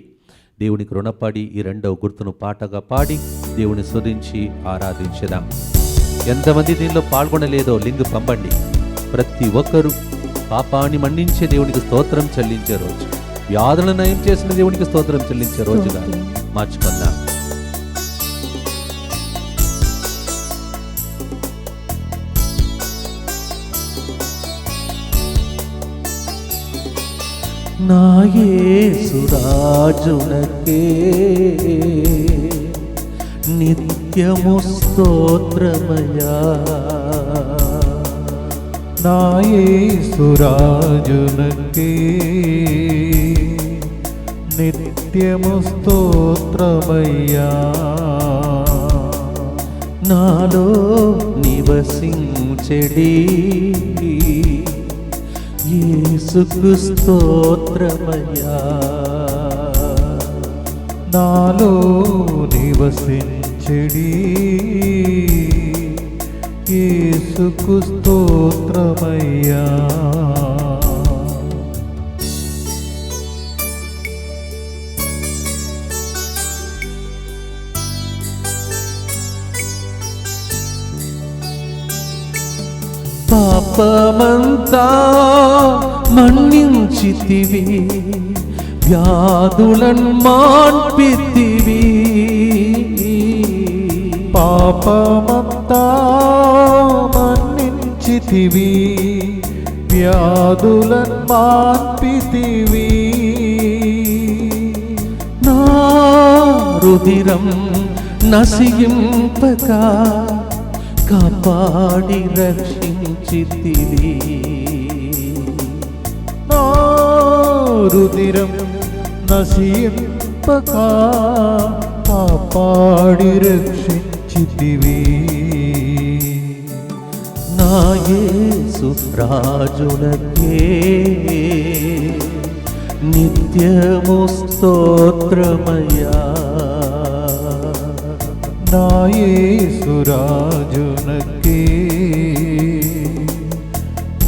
దేవునికి రుణపడి ఈ రెండవ గుర్తును పాటగా పాడి దేవుని స్తుతించి ఆరాధించదాం. ఎంతమంది దీనిలో పాల్గొనలేదో లింక్ పంపండి. ప్రతి ఒక్కరూ పాపాన్ని మన్నించే దేవునికి స్తోత్రం చెల్లించే రోజు, వ్యాధులను నయం చేసిన దేవునికి స్తోత్రం చెల్లించే రోజుగా మార్చుకుందాం. నా యేసు రాజునకే నిత్యము స్తోత్రమయా, నా యేసు రాజునకే నిత్యము స్తోత్రమయ్యా, నాలో నివసించెడి యేసుకు స్తోత్రమయ్యా, నాలో నివసించెడి యేసుకు స్తోత్రమయ్యా. పాపమంతా మన్నించితివి, వ్యాధులను మాన్పితివి, పాపమంతా మన్నించితివి, వ్యాధులను మాన్పితివి, నా రుధిరం నశింపక కాపాడి రక్షించితివి, నా రుధిరం నశింపక కాపాడి రక్షించితివి. నా యేసు రాజునకే నిత్యము స్తోత్రమయ్యా. నా యేసు రాజునకే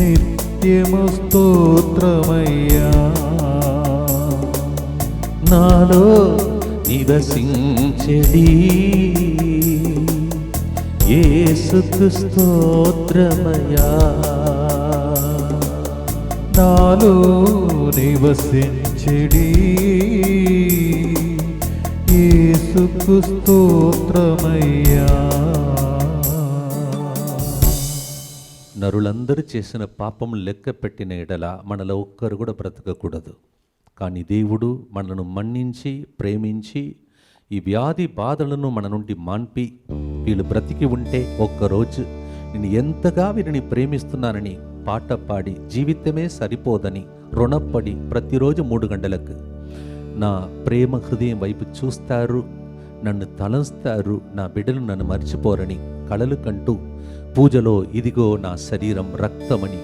నిత్యము స్తోత్రమయ్యా. నాలో నివసించెడి యేసుకు స్తోత్రమయ్యా. నాలో నివసించెడి యేసుకు స్తోత్రమయ్యా. నరులందరూ చేసిన పాపం లెక్క పెట్టిన ఎడల మనలో ఒక్కరు కూడా బ్రతకకూడదు. కానీ దేవుడు మనను మన్నించి ప్రేమించి ఈ వ్యాధి బాధలను మన నుండి మాన్పి వీళ్ళు బ్రతికి ఉంటే ఒక్కరోజు నేను ఎంతగా వీరిని ప్రేమిస్తున్నానని పాట పాడి జీవితమే సరిపోదని రుణపడి ప్రతిరోజు 3 గంటలకు నా ప్రేమ హృదయం వైపు చూస్తారు, నన్ను తలంస్తారు, నా బిడ్డలు నన్ను మర్చిపోరని కలలు కంటూ పూజలో ఇదిగో నా శరీరం రక్తమని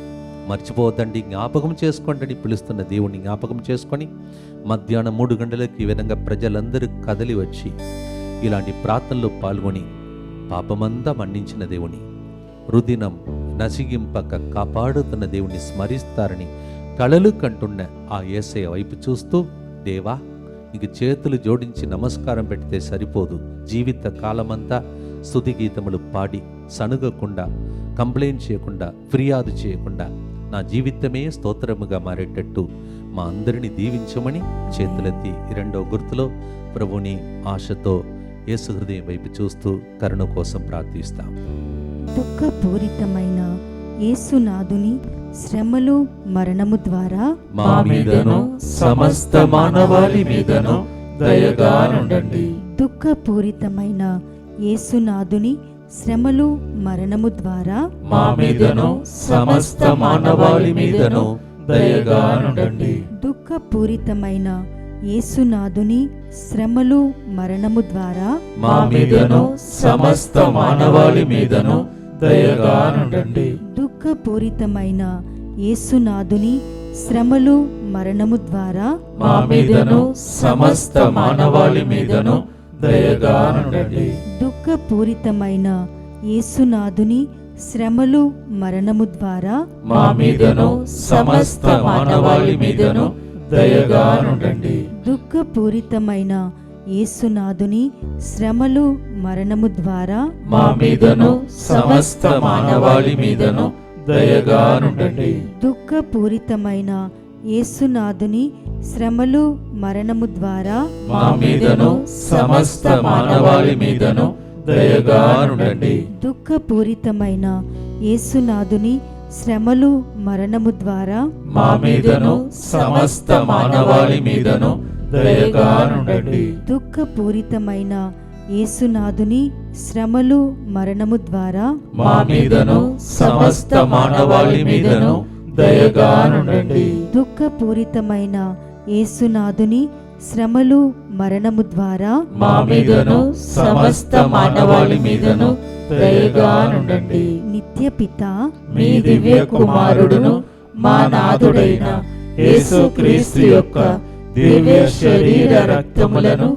మర్చిపోవద్దండి, జ్ఞాపకం చేసుకోండి పిలుస్తున్న దేవుణ్ణి జ్ఞాపకం చేసుకొని మధ్యాహ్నం 3 గంటలకు ఈ విధంగా ప్రజలందరూ కదలి వచ్చి ఇలాంటి ప్రార్థనలో పాల్గొని పాపమంతా మన్నించిన దేవుని రుదినం నసిగింపక కాపాడుతున్న దేవుణ్ణి స్మరిస్తారని కళలు కంటున్న ఆ యేసయ్య వైపు చూస్తూ, దేవా నీకు చేతులు జోడించి నమస్కారం పెడితే సరిపోదు, జీవిత కాలమంతా స్తుతి గీతములు పాడి సనుగకుండా కంప్లైంట్ చేయకుండా ఫిర్యాదు చేయకుండా నా జీవితమే స్తోత్రముగా మారేటట్టు మా అందరిని దీవించమని చేతులెత్తి 2వ గుర్తులో ప్రభుని ఆశతో యేసు హృదయం వైపు చూస్తూ కరుణ కోసం ప్రార్థిస్తాం. దుఃఖపూరితమైన యేసునాథుని శ్రమలు మరణము ద్వారా మా మీదను సమస్త మానవాళి మీదను దయగా నుండండి. దుఃఖపూరితమైన యేసునాథుని శ్రమలు మరణము ద్వారా మా మీదను సమస్త మానవాళి మీదను దయగా నుండండి. దుఃఖపూరితమైన యేసునాథుని శ్రమలు మరణము ద్వారా మా మీదను సమస్త మానవాళి మీదను దయగా నుండండి. దుఃఖపూరితమైన యేసునాథుని శ్రమలు మరణము ద్వారా మా మీదను సమస్త మానవాళి మీదను దయగా నుండండి. దుఃఖపూరితమైన యేసునాథుని శ్రమలు మరణము ద్వారా మా మీదను సమస్త మానవాళి మీదను దయగా నుండండి. దుఃఖపూరితమైన యేసునాథుని శ్రమలు మరణము ద్వారా మా మీదను సమస్త మానవాళి మీదను దయగా నుండండి. దుఃఖపూరితమైన యేసునాథుని శ్రమలు మరణము ద్వారా మా మీదను సమస్త మానవాళి మీదను దయగా నుండండి. దుఃఖపూరితమైన యేసునాథుని శ్రమలు మరణము ద్వారా మా మీదను సమస్త మానవాళి మీదను దయగా నుండండి. దుఃఖపూరితమైన యేసునాథుని శ్రమలు మరణము ద్వారా మా మీదను సమస్త మానవాళి మీదను దయగా నుండండి. దుఃఖపూరితమైన యేసునాథుని శ్రమలు మరణము ద్వారా మా మీదను సమస్త మానవాళి మీదను దయగా నుండండి. నిత్య పిత మీ దివ్య కుమారుడును మా నాథుడైన యేసుక్రీస్తు యొక్క దివ్య శరీర రక్తములను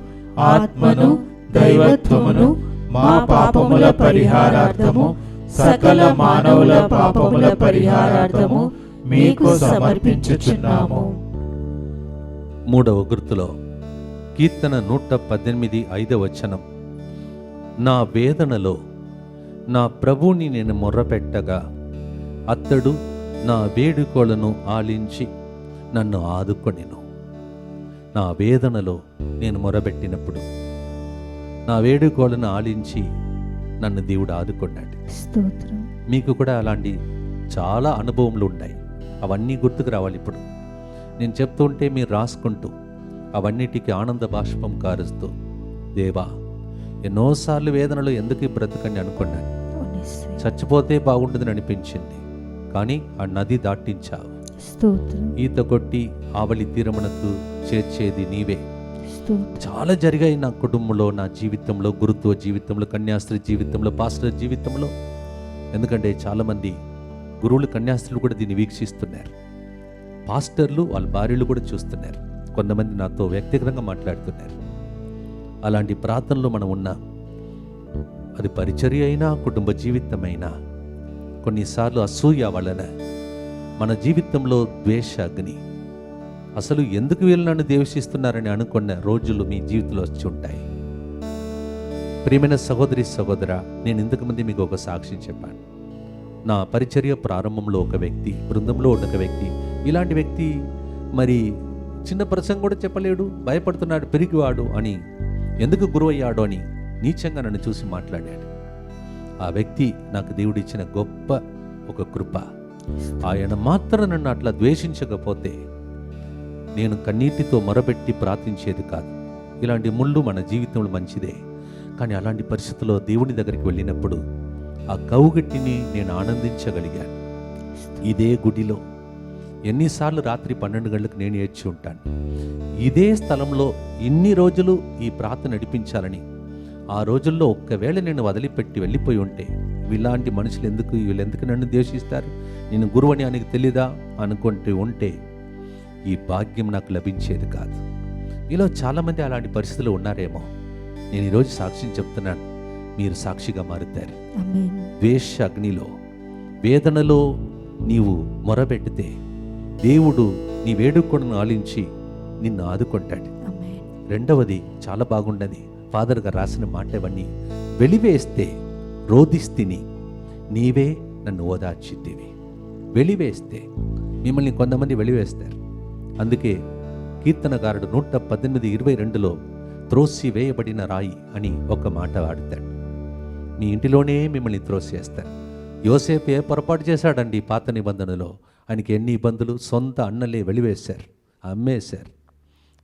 ఆత్మను దైవత్వమును మా పాపముల పరిహారార్థము సకల మానవుల పాపముల పరిహారార్థము మీకు సమర్పించుచున్నాము. 3వ గుర్తులో కీర్తన 118 5వ వచనం, నా వేదనలో నా ప్రభువుని నేను మొర్రపెట్టగా అతడు నా వేడుకోలను ఆలించి నన్ను ఆదుకొనెను. నా వేదనలో నేను మొరబెట్టినప్పుడు నా వేడుకోలను ఆలించి నన్ను దేవుడు ఆదుకున్నాడు. స్తోత్రం. మీకు కూడా అలాంటి చాలా అనుభవములు ఉన్నాయి. అవన్నీ గుర్తుకు రావాలి. ఇప్పుడు నేను చెప్తుంటే మీరు రాసుకుంటూ అవన్నిటికీ ఆనంద బాష్పం కారుస్తూ, దేవా ఎన్నోసార్లు వేదనలో ఎందుకు బ్రతకని అనుకున్నాను, చచ్చిపోతే బాగుంటుందని అనిపించింది, కానీ ఆ నది దాటించావు. స్తోత్రం. ఈత కొట్టి ఆవలి తీరమునకు చేర్చేది నీవే. స్తోత్రం. చాలా జరిగాయి నా కుటుంబంలో, నా జీవితంలో, గురుత్వ జీవితంలో, కన్యాస్త్రీ జీవితంలో, పాస్టర్ జీవితంలో. ఎందుకంటే చాలామంది గురువులు, కన్యాస్త్రులు కూడా దీన్ని వీక్షిస్తున్నారు. పాస్టర్లు వాళ్ళ భార్యలు కూడా చూస్తున్నారు. కొంతమంది నాతో వ్యక్తిగతంగా మాట్లాడుతున్నారు. అలాంటి ప్రార్థనలో మనం ఉన్నాం. అది పరిచర్య అయినా, కుటుంబ జీవితమైనా, కొన్నిసార్లు అసూయ వలన మన జీవితంలో ద్వేష అగ్ని, అసలు ఎందుకు వీళ్ళు నన్ను ద్వేషిస్తున్నారని అనుకున్న రోజులు మీ జీవితంలో వచ్చి ఉంటాయి. ప్రియమైన సహోదరి సహోదరా, నేను ఇంతకుముందు మీకు ఒక సాక్ష్యం చెప్పాను. నా పరిచర్య ప్రారంభంలో ఒక వ్యక్తి, బృందంలో ఒక వ్యక్తి, ఇలాంటి వ్యక్తి మరి చిన్న ప్రసంగం కూడా చెప్పలేడు, భయపడుతున్నాడు, పెరిగివాడు అని, ఎందుకు గురువు అయ్యాడు అని నీచంగా నన్ను చూసి మాట్లాడాడు. ఆ వ్యక్తి నాకు దేవుడిచ్చిన గొప్ప ఒక కృప. ఆయన మాత్రం నన్ను అట్లా ద్వేషించకపోతే నేను కన్నీటితో మొరపెట్టి ప్రార్థించేది కాదు. ఇలాంటి ముళ్ళు మన జీవితంలో మంచిదే, కానీ అలాంటి పరిస్థితుల్లో దేవుని దగ్గరికి వెళ్ళినప్పుడు ఆ కౌగట్టిని నేను ఆనందించగలిగాను. ఇదే గుడిలో ఎన్నిసార్లు రాత్రి 12 గంటలకు నేను ఏడ్చి ఉంటాను. ఇదే స్థలంలో ఇన్ని రోజులు ఈ ప్రార్థన నడిపించాలని, ఆ రోజుల్లో ఒక్కవేళ నేను వదిలిపెట్టి వెళ్ళిపోయి ఉంటే వీళ్ళంటి మనుషులు వీళ్ళెందుకు నన్ను ద్వేషిస్తారు, నేను గురువు అని ఆయనకు తెలీదా అనుకుంటూ ఉంటే ఈ భాగ్యం నాకు లభించేది కాదు. మీలో చాలామంది అలాంటి పరిస్థితులు ఉన్నారేమో. నేను ఈరోజు సాక్ష్యం చెప్తున్నాను, మీరు సాక్షిగా మారుతారు. ఆమేన్. ద్వేష అగ్నిలో, వేదనలో నీవు మొరబెడితే దేవుడు నీ వేడుకను ఆలించి నిన్ను ఆదుకుంటాడు. ఆమేన్. రెండవది చాలా బాగుండది. ఫాదర్ గారు రాసిన మాట ఇవన్నీ, వెలివేస్తే రోధిస్తిని, నీవే నన్ను ఓదార్చితివి. వెలివేస్తే, మిమ్మల్ని కొంతమంది వెలివేస్తారు. అందుకే కీర్తనగారుడు 118:22లో త్రోసి వేయబడిన రాయి అని ఒక మాట వాడతాడు. మీ ఇంటిలోనే మిమ్మల్ని త్రోసేస్తారు. యోసేపు ఏ పొరపాటు చేశాడండి పాత నిబంధనలో? ఆయనకి ఎన్ని ఇబ్బందులు, సొంత అన్నలే వెలివేశారు, అమ్మేశారు.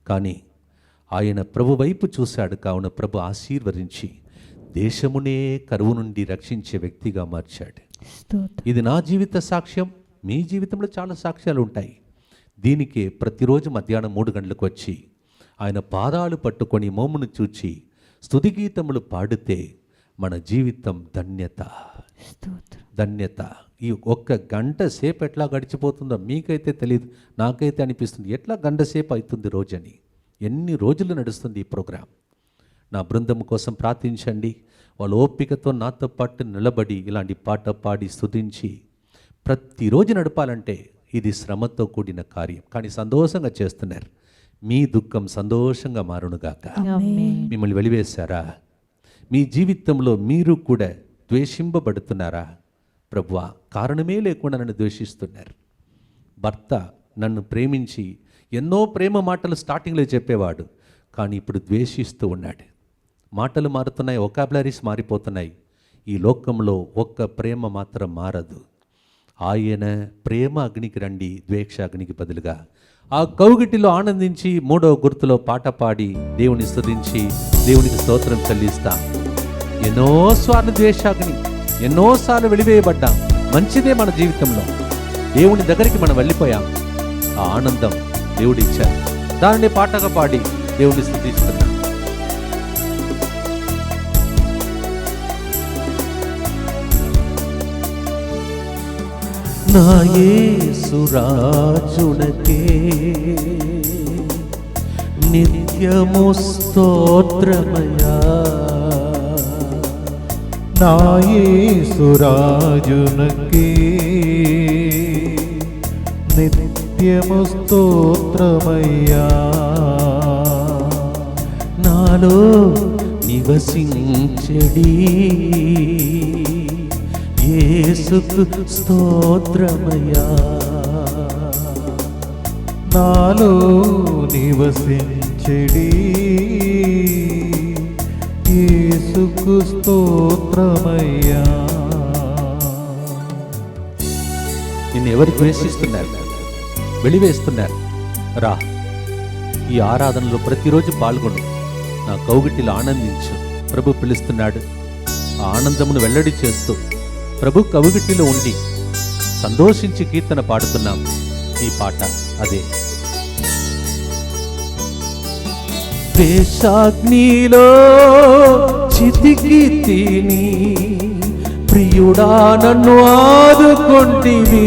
కానీ ఆయన ప్రభు వైపు చూశాడు. కావున ప్రభు ఆశీర్వదించి దేశమునే కరువు నుండి రక్షించే వ్యక్తిగా మార్చాడు. స్తోత్రం. ఇది నా జీవిత సాక్ష్యం. మీ జీవితంలో చాలా సాక్ష్యాలు ఉంటాయి. దీనికే ప్రతిరోజు మధ్యాహ్నం 3 గంటలకు వచ్చి ఆయన పాదాలు పట్టుకొని మోమును చూచి స్తుతిగీతములు పాడితే మన జీవితం ధన్యత, స్తోత్రం. ధన్యత. ఈ ఒక్క గంట సేపు ఎట్లా గడిచిపోతుందో మీకైతే తెలియదు, నాకైతే అనిపిస్తుంది ఎట్లా గంట సేపు అవుతుంది రోజని. ఎన్ని రోజులు నడుస్తుంది ఈ ప్రోగ్రాం. నా బృందం కోసం ప్రార్థించండి. వాళ్ళ ఓపికతో నాతో పాటు నిలబడి ఇలాంటి పాట పాడి స్తుతించి ప్రతిరోజు నడపాలంటే ఇది శ్రమతో కూడిన కార్యం, కానీ సంతోషంగా చేస్తున్నారు. మీ దుఃఖం సంతోషంగా మారునుగాక. ఆమేన్. మిమ్మల్ని వెలివేశారా? మీ జీవితంలో మీరు కూడా ద్వేషింపబడుతున్నారా? ప్రభువా, కారణమే లేకుండా నన్ను ద్వేషిస్తున్నారు. భర్త నన్ను ప్రేమించి ఎన్నో ప్రేమ మాటలు స్టార్టింగ్లో చెప్పేవాడు, కానీ ఇప్పుడు ద్వేషిస్తూ ఉన్నాడు. మాటలు మారుతున్నాయి, వొకాబులరీస్ మారిపోతున్నాయి. ఈ లోకంలో ఒక్క ప్రేమ మాత్రం మారదు. ఆయన ప్రేమ అగ్నికి రండి, ద్వేష అగ్నికి బదులుగా. ఆ కౌగిటిలో ఆనందించి 3వ గుర్తులో పాట పాడి దేవుని స్తుతించి దేవునికి స్తోత్రం చెల్లిస్తాం. ఎన్నోసార్లు ద్వేషాగ్ని, ఎన్నోసార్లు వెలివేయబడ్డాం. మంచిదే మన జీవితంలో. దేవుని దగ్గరికి మనం వెళ్ళిపోయాం. ఆ ఆనందం దేవుడు ఇచ్చారు. దానిని పాటగా పాడి దేవుని స్తుతిస్తున్నాం. నా యేసు రాజునకే నిత్యము స్తోత్రమయా. నా యేసు రాజునకే నిత్యము స్తోత్రమయ్యా. నాలో నివసించడి యేసుకు స్తోత్రమయ్యా. నాలో నివసించెడి యేసుకు స్తోత్రమయ్యా. నిన్ను ఎవరు ద్వేషిస్తున్నారు, వెలివేస్తున్నారు? రా, ఈ ఆరాధనలో ప్రతిరోజు పాల్గొను. నా కౌగిటిలో ఆనందించు. ప్రభు పిలుస్తున్నాడు. ఆ ఆనందమును వెల్లడి చేస్తూ ప్రభు కౌగిటిలో ఉండి సంతోషించి కీర్తన పాడుతున్నాం. ఈ పాట అదే. ద్వేషాగ్నిలో చితికి తిని ప్రియుడా నన్ను ఆదుకొంటివి.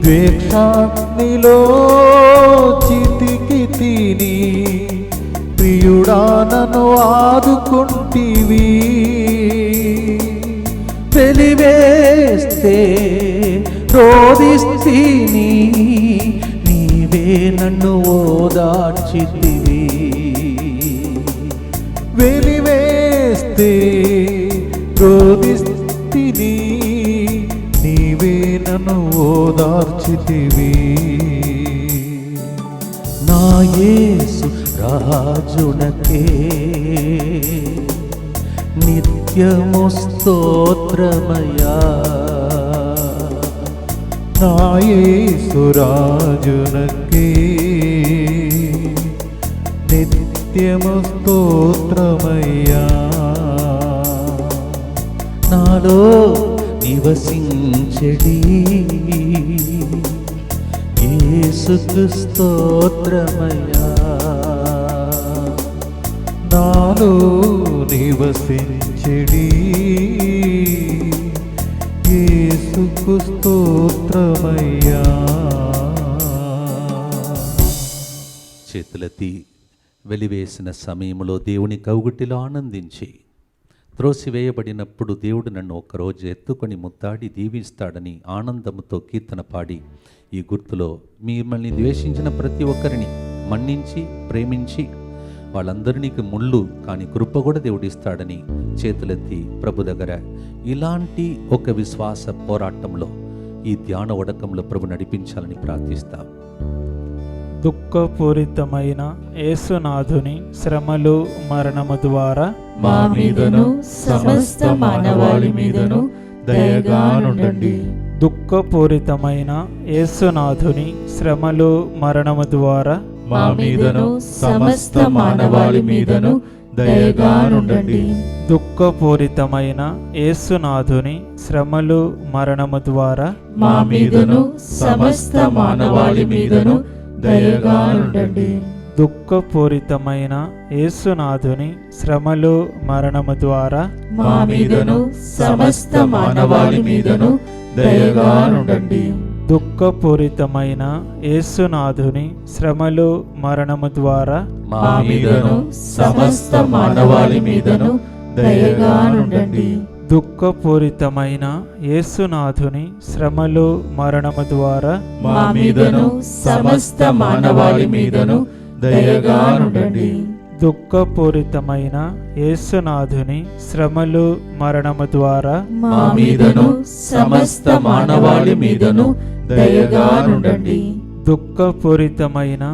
ద్వేషాగ్నిలో చితికి తిని ప్రియుడా నన్ను ఆదుకొంటివి. వెలివేస్తే రోదిస్తిని నీవే నన్ను ఓదార్చితివి. వెలివేస్తే రోదిస్తిని నీవే నన్ను ఓదార్చితివి. నా యేసు రాజునకే నిత్యము స్తోత్రమయ్యా. నా యేసు రాజునకే నిత్యము స్తోత్రమయ్యా. నాలో నివసించెడి యేసుకు స్తోత్రమయ్యా. నాలో నివసించెడి యేసుకు స్తోత్రమయ్యా. చేతులెత్తి వెలివేసిన సమయంలో దేవుని కౌగుటిలో ఆనందించి, త్రోసివేయబడినప్పుడు దేవుడు నన్ను ఒక్కరోజు ఎత్తుకొని ముద్దాడి దీవిస్తాడని ఆనందముతో కీర్తన పాడి, ఈ గుర్తులో మిమ్మల్ని ద్వేషించిన ప్రతి ఒక్కరిని మన్నించి ప్రేమించి వాళ్ళందరినీ ముళ్ళు కానీ కృప కూడా దేవుడిస్తాడని చేతులెత్తి ప్రభు దగ్గర ఇలాంటి ఒక విశ్వాస పోరాటంలో ఈ ధ్యాన ఉడకంలో ప్రభు నడిపించాలని ప్రార్థిస్తాం. దుఃఖపూరితమైన యేసునాథుని శ్రమలు మరణము ద్వారా మా మీదను సమస్త మానవాళి మీదను దయగా నుండండి. దుఃఖపూరితమైన యేసునాథుని శ్రమలు మరణము ద్వారా మా మీదను సమస్త మానవాళి మీదను దయగా నుండండి. దుఃఖపూరితమైన యేసునాథుని శ్రమలు మరణము ద్వారా మా మీదను సమస్త మానవాళి మీదను దయగా నుండండి. దుఃఖపూరితమైన యేసునాథుని శ్రమలు మరణము ద్వారా మా మీదను సమస్త మానవాళి మీదను దయగా నుండండి. దుఃఖపూరితమైన యేసునాథుని శ్రమలు మరణము ద్వారా మా మీదను సమస్త మానవాళి మీదను దయగా నుండండి. దుఃఖపూరితమైన యేసునాథుని శ్రమలు మరణము ద్వారా మా మీదను సమస్త మానవాళి మీదను దయగా నుండండి. దుఃఖపూరితమైన యేసునాథుని శ్రమలు మరణము ద్వారా మా మీదను సమస్త మానవాళి మీదను దయగా నుండండి. దుఃఖపూరితమైన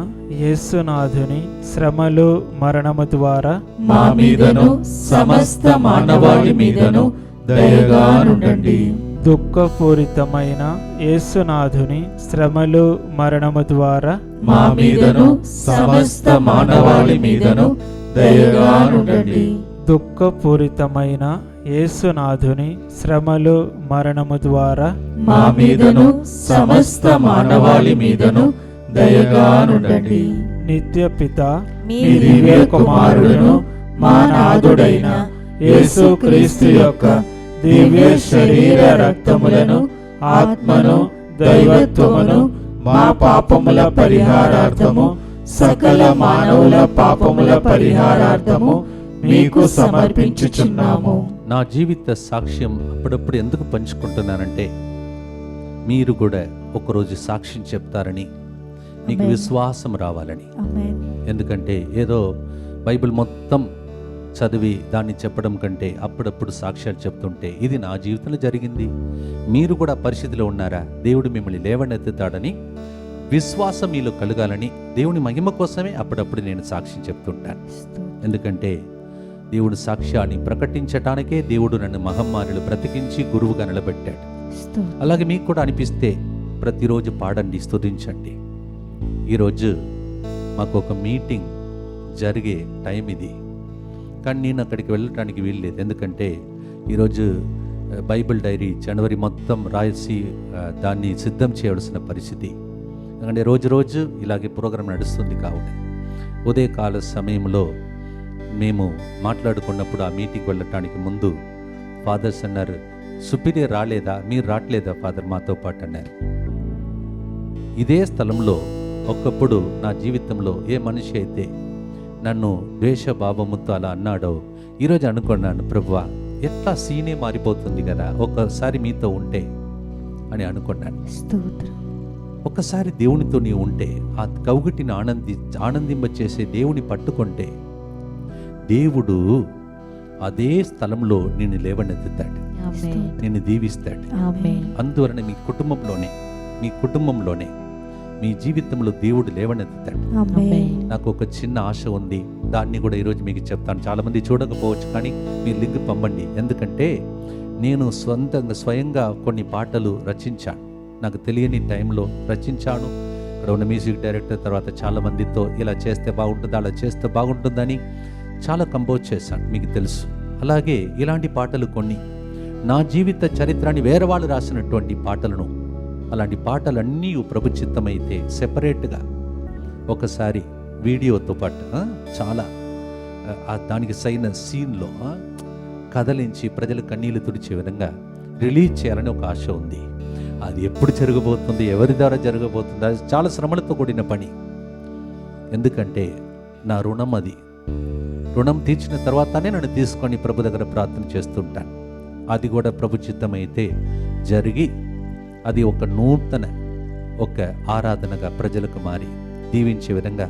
యేసునాథుని శ్రమలు మరణము ద్వారా మా మీదను సమస్త మానవాళి మీదను దయగా నుండండి. దుఃఖపూరితమైన యేసునాథుని శ్రమలు మరణము ద్వారా మా మీదను సమస్త మానవాళి మీదను దయగా నుండండి. దుఃఖపూరితమైన యేసునాథుని శ్రమలు మరణము ద్వారా మా మీదను సమస్త మానవాళి మీదను దయగా నుండండి. నిత్య పిత మీ దివ్య కుమారుడును మా నాథుడైన యేసుక్రీస్తు యొక్క దివ్య శరీర రక్తములను ఆత్మను దైవత్వమును మా పాపముల పరిహారార్థము సకల మానవుల పాపముల పరిహారార్థము మీకు సమర్పించుచున్నాము. నా జీవిత సాక్ష్యం అప్పుడప్పుడు ఎందుకు పంచుకుంటున్నానంటే, మీరు కూడా ఒకరోజు సాక్ష్యం చెప్తారని, నీకు ఆమేన్. విశ్వాసం రావాలని. ఆమేన్. ఎందుకంటే ఏదో బైబిల్ మొత్తం చదివి దాన్ని చెప్పడం కంటే అప్పుడప్పుడు సాక్ష్యాలు చెప్తుంటే, ఇది నా జీవితంలో జరిగింది, మీరు కూడా పరిస్థితిలో ఉన్నారా, దేవుడు మిమ్మల్ని లేవనెత్తుతాడని విశ్వాసం మీలో కలగాలని, దేవుని మహిమ కోసమే అప్పుడప్పుడు నేను సాక్ష్యం చెప్తుంటాను. ఎందుకంటే దేవుని సాక్ష్యాన్ని ప్రకటించటానికే దేవుడు నన్ను మహమ్మారిలు బ్రతికించి గురువుగా నిలబెట్టాడు. అలాగే మీకు కూడా అనిపిస్తే ప్రతిరోజు పాడండి, స్తుతించండి. ఈరోజు మాకు ఒక మీటింగ్ జరిగే టైం ఇది, కానీ నేను అక్కడికి వెళ్ళటానికి వీల్లేదు. ఎందుకంటే ఈరోజు బైబిల్ డైరీ జనవరి మొత్తం రాసి దాన్ని సిద్ధం చేయవలసిన పరిస్థితి. ఎందుకంటే రోజు ఇలాగే ప్రోగ్రాం నడుస్తుంది. కావున ఉదయకాల సమయంలో మేము మాట్లాడుకున్నప్పుడు ఆ మీటింగ్ వెళ్ళటానికి ముందు ఫాదర్స్ అన్నారు, సుపీరియర్ రాలేదా, మీరు రావట్లేదా ఫాదర్ మాతో పాటు అన్నారు. ఇదే స్థలంలో ఒకప్పుడు నా జీవితంలో ఏ మనిషి అయితే నన్ను ద్వేషభావముతో అలా అన్నాడో ఈరోజు అనుకున్నాను, ప్రభువా ఎట్లా సీనే మారిపోతుంది కదా ఒక్కసారి మీతో ఉంటే అని అనుకున్నాను. స్తోత్రం. ఒక్కసారి దేవునితో నీవు ఉంటే, ఆ కౌగిటిని ఆనందింపచేసే దేవుని పట్టుకుంటే దేవుడు అదే స్థలంలో నిన్ను లేవనెత్తుతాడు, ఆమేన్. నిన్ను దీవిస్తాడు. ఆమేన్. అందువలన మీ కుటుంబంలోనే మీ జీవితంలో దేవుడు లేవనెత్తుతాడు. ఆమేన్. నాకు ఒక చిన్న ఆశ ఉంది, దాన్ని కూడా ఈరోజు మీకు చెప్తాను. చాలామంది చూడకపోవచ్చు, కానీ మీరు లింక్ పంపండి. ఎందుకంటే నేను స్వయంగా కొన్ని పాటలు రచించాను, నాకు తెలియని టైంలో రచించాను. ఇక్కడ ఉన్న మ్యూజిక్ డైరెక్టర్ తర్వాత చాలామందితో ఇలా చేస్తే బాగుంటుంది, అలా చేస్తే బాగుంటుందని చాలా కంపోజ్ చేశాను, మీకు తెలుసు. అలాగే ఇలాంటి పాటలు కొన్ని నా జీవిత చరిత్రని వేరే వాళ్ళు రాసినటువంటి పాటలను, అలాంటి పాటలన్నీ ప్రభు చిత్తమైతే సెపరేట్గా ఒకసారి వీడియోతో పాటు చాలా దానికి సైన సీన్లో కదలించి ప్రజలు కన్నీళ్లు తుడిచే విధంగా రిలీజ్ చేయాలని ఒక ఆశ ఉంది. అది ఎప్పుడు జరగబోతుంది, ఎవరి ద్వారా జరగబోతుంది, అది చాలా శ్రమలతో కూడిన పని. ఎందుకంటే నా రుణం అది. రుణం తీర్చిన తర్వాతనే నన్ను తీసుకొని ప్రభు దగ్గర ప్రార్థన చేస్తుంటాను. అది కూడా ప్రభు చిత్తమైతే జరిగి అది ఒక నూతన ఒక ఆరాధనగా ప్రజలకు మారి దీవించే విధంగా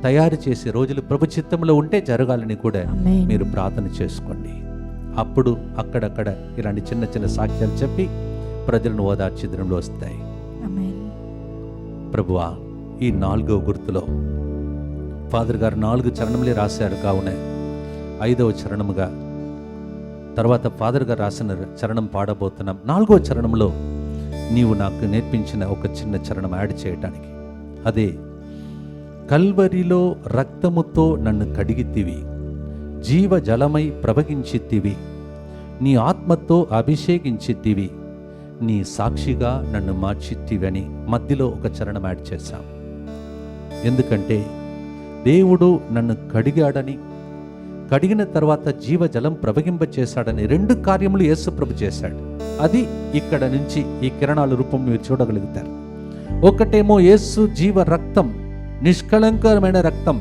తయారు చేసే రోజులు ప్రభు చిత్తంలో ఉంటే జరగాలని కూడా ఆమేన్. మీరు ప్రార్థన చేసుకోండి. అప్పుడు అక్కడక్కడ ఇలాంటి చిన్న చిన్న సాక్ష్యాలు చెప్పి ప్రజలను ఓదార్చే దినంలో వస్తాయి. ఆమేన్. ప్రభువా, ఈ 4వ గుర్తులో ఫాదర్ గారు 4 చరణములే రాశారు, కావున 5వ చరణముగా తర్వాత ఫాదర్ గారు రాసిన చరణం పాడబోతున్నాం. 4వ చరణంలో నీవు నాకు నేర్పించిన ఒక చిన్న చరణం యాడ్ చేయటానికి, అదే కల్వరిలో రక్తముతో నన్ను కడిగితివి, జీవజలమై ప్రవహించితివి, నీ ఆత్మతో అభిషేకించితివి, నీ సాక్షిగా నన్ను మార్చితివని మధ్యలో ఒక చరణం యాడ్ చేశాం. ఎందుకంటే దేవుడు నన్ను కడిగాడని, కడిగిన తర్వాత జీవజలం ప్రవహింపచేశాడని 2 కార్యములు యేసు ప్రభు చేశాడు. అది ఇక్కడ నుంచి ఈ కిరణాల రూపం మీరు చూడగలుగుతారు. ఒకటేమో యేసు జీవ రక్తం, నిష్కళంకమైన రక్తం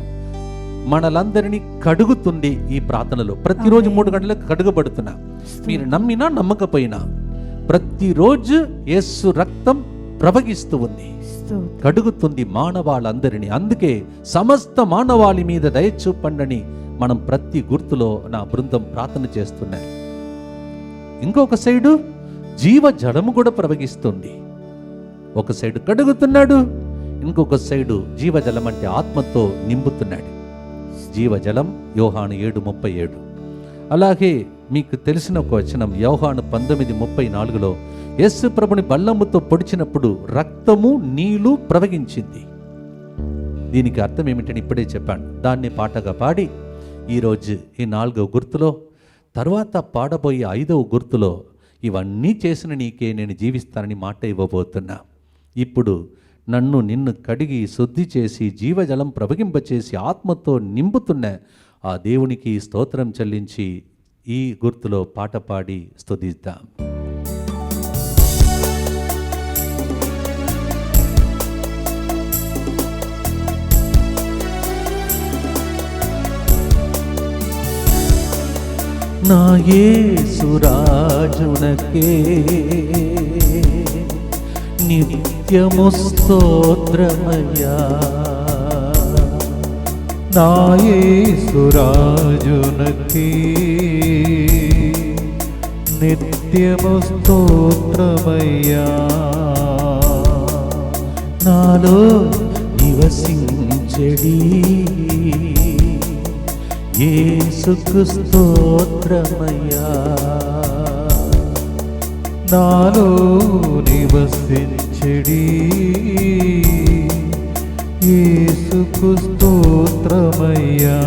మనలందరినీ కడుగుతుంది. ఈ ప్రార్థనలో ప్రతిరోజు 3 గంటలకు కడుగబడుతున్నా, మీరు నమ్మినా నమ్మకపోయినా ప్రతిరోజు యేసు రక్తం ప్రవహిస్తూ ఉంది, స్తోత్రం. కడుగుతుంది మానవాళ్ళందరినీ. అందుకే సమస్త మానవాళి మీద దయచూపండని మనం ప్రతి గుర్తులో నా బృందం ప్రార్థన చేస్తున్నారు. ఇంకొక సైడు జీవజలము కూడా ప్రవహిస్తుంది. ఒక సైడు కడుగుతున్నాడు, ఇంకొక సైడు జీవజలం అంటే ఆత్మతో నింపుతున్నాడు. జీవజలం యోహాను 7:37. అలాగే మీకు తెలిసిన ఒక వచనం యోహాను 19:34లో యేసు ప్రభుని బల్లముతో పొడిచినప్పుడు రక్తము నీళ్లు ప్రవహించింది. దీనికి అర్థం ఏమిటని ఇప్పుడే చెప్పాను. దాన్ని పాటగా పాడి ఈరోజు ఈ 4వ గుర్తులో, తర్వాత పాడబోయే 5వ గుర్తులో ఇవన్నీ చేసిన నీకే నేను జీవిస్తానని మాట ఇవ్వబోతున్నా. ఇప్పుడు నిన్ను కడిగి శుద్ధి చేసి జీవజలం ప్రవహింపచేసి ఆత్మతో నింపుతున్న ఆ దేవునికి స్తోత్రం చెల్లించి ఈ గుర్తులో పాట పాడి స్తుతిద్దాం. నా యేసు రాజునకే నిత్యము స్తోత్రమయ్యా, నా యేసు రాజునకి నిత్యము స్తోత్రమయ్యా, నాలో నివసించెడి యేసుకు స్తోత్రమయ్యా, నాలో నివసించెడి యేసుకు స్తోత్రమయ్యా.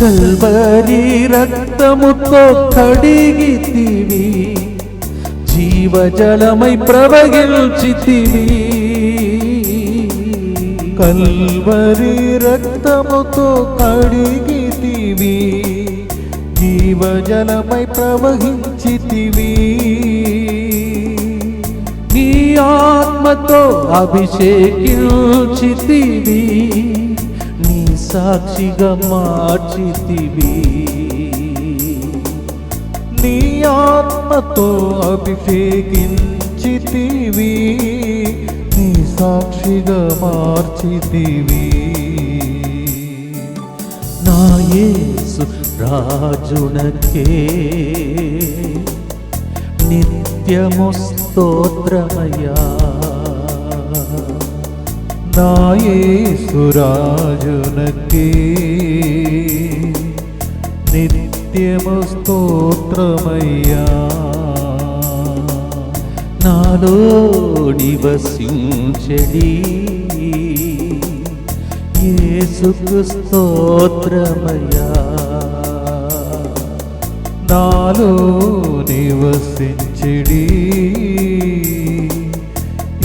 కల్వరి రక్తముతో కడిగితివి, జీవజలమై ప్రవహించితివి. కల్వరి రక్తముతో కడిగితివి, జీవజలమై ప్రవహించితివి. నీ ఆత్మతో అభిషేకించితివి, నీ సాక్షిగా మార్చితివి. నీ ఆత్మతో అభిషేకించితివి, నీ సాక్షిగా మార్చితివి. నా యేసు రాజునకే నిత్యము స్తోత్రమయ్యా. నా యేసు రాజునకే నిత్యము స్తోత్రమయ్యా. నాలో నివసించెడి యేసుకు స్తోత్రమయ్యా. నాలో నివసించెడి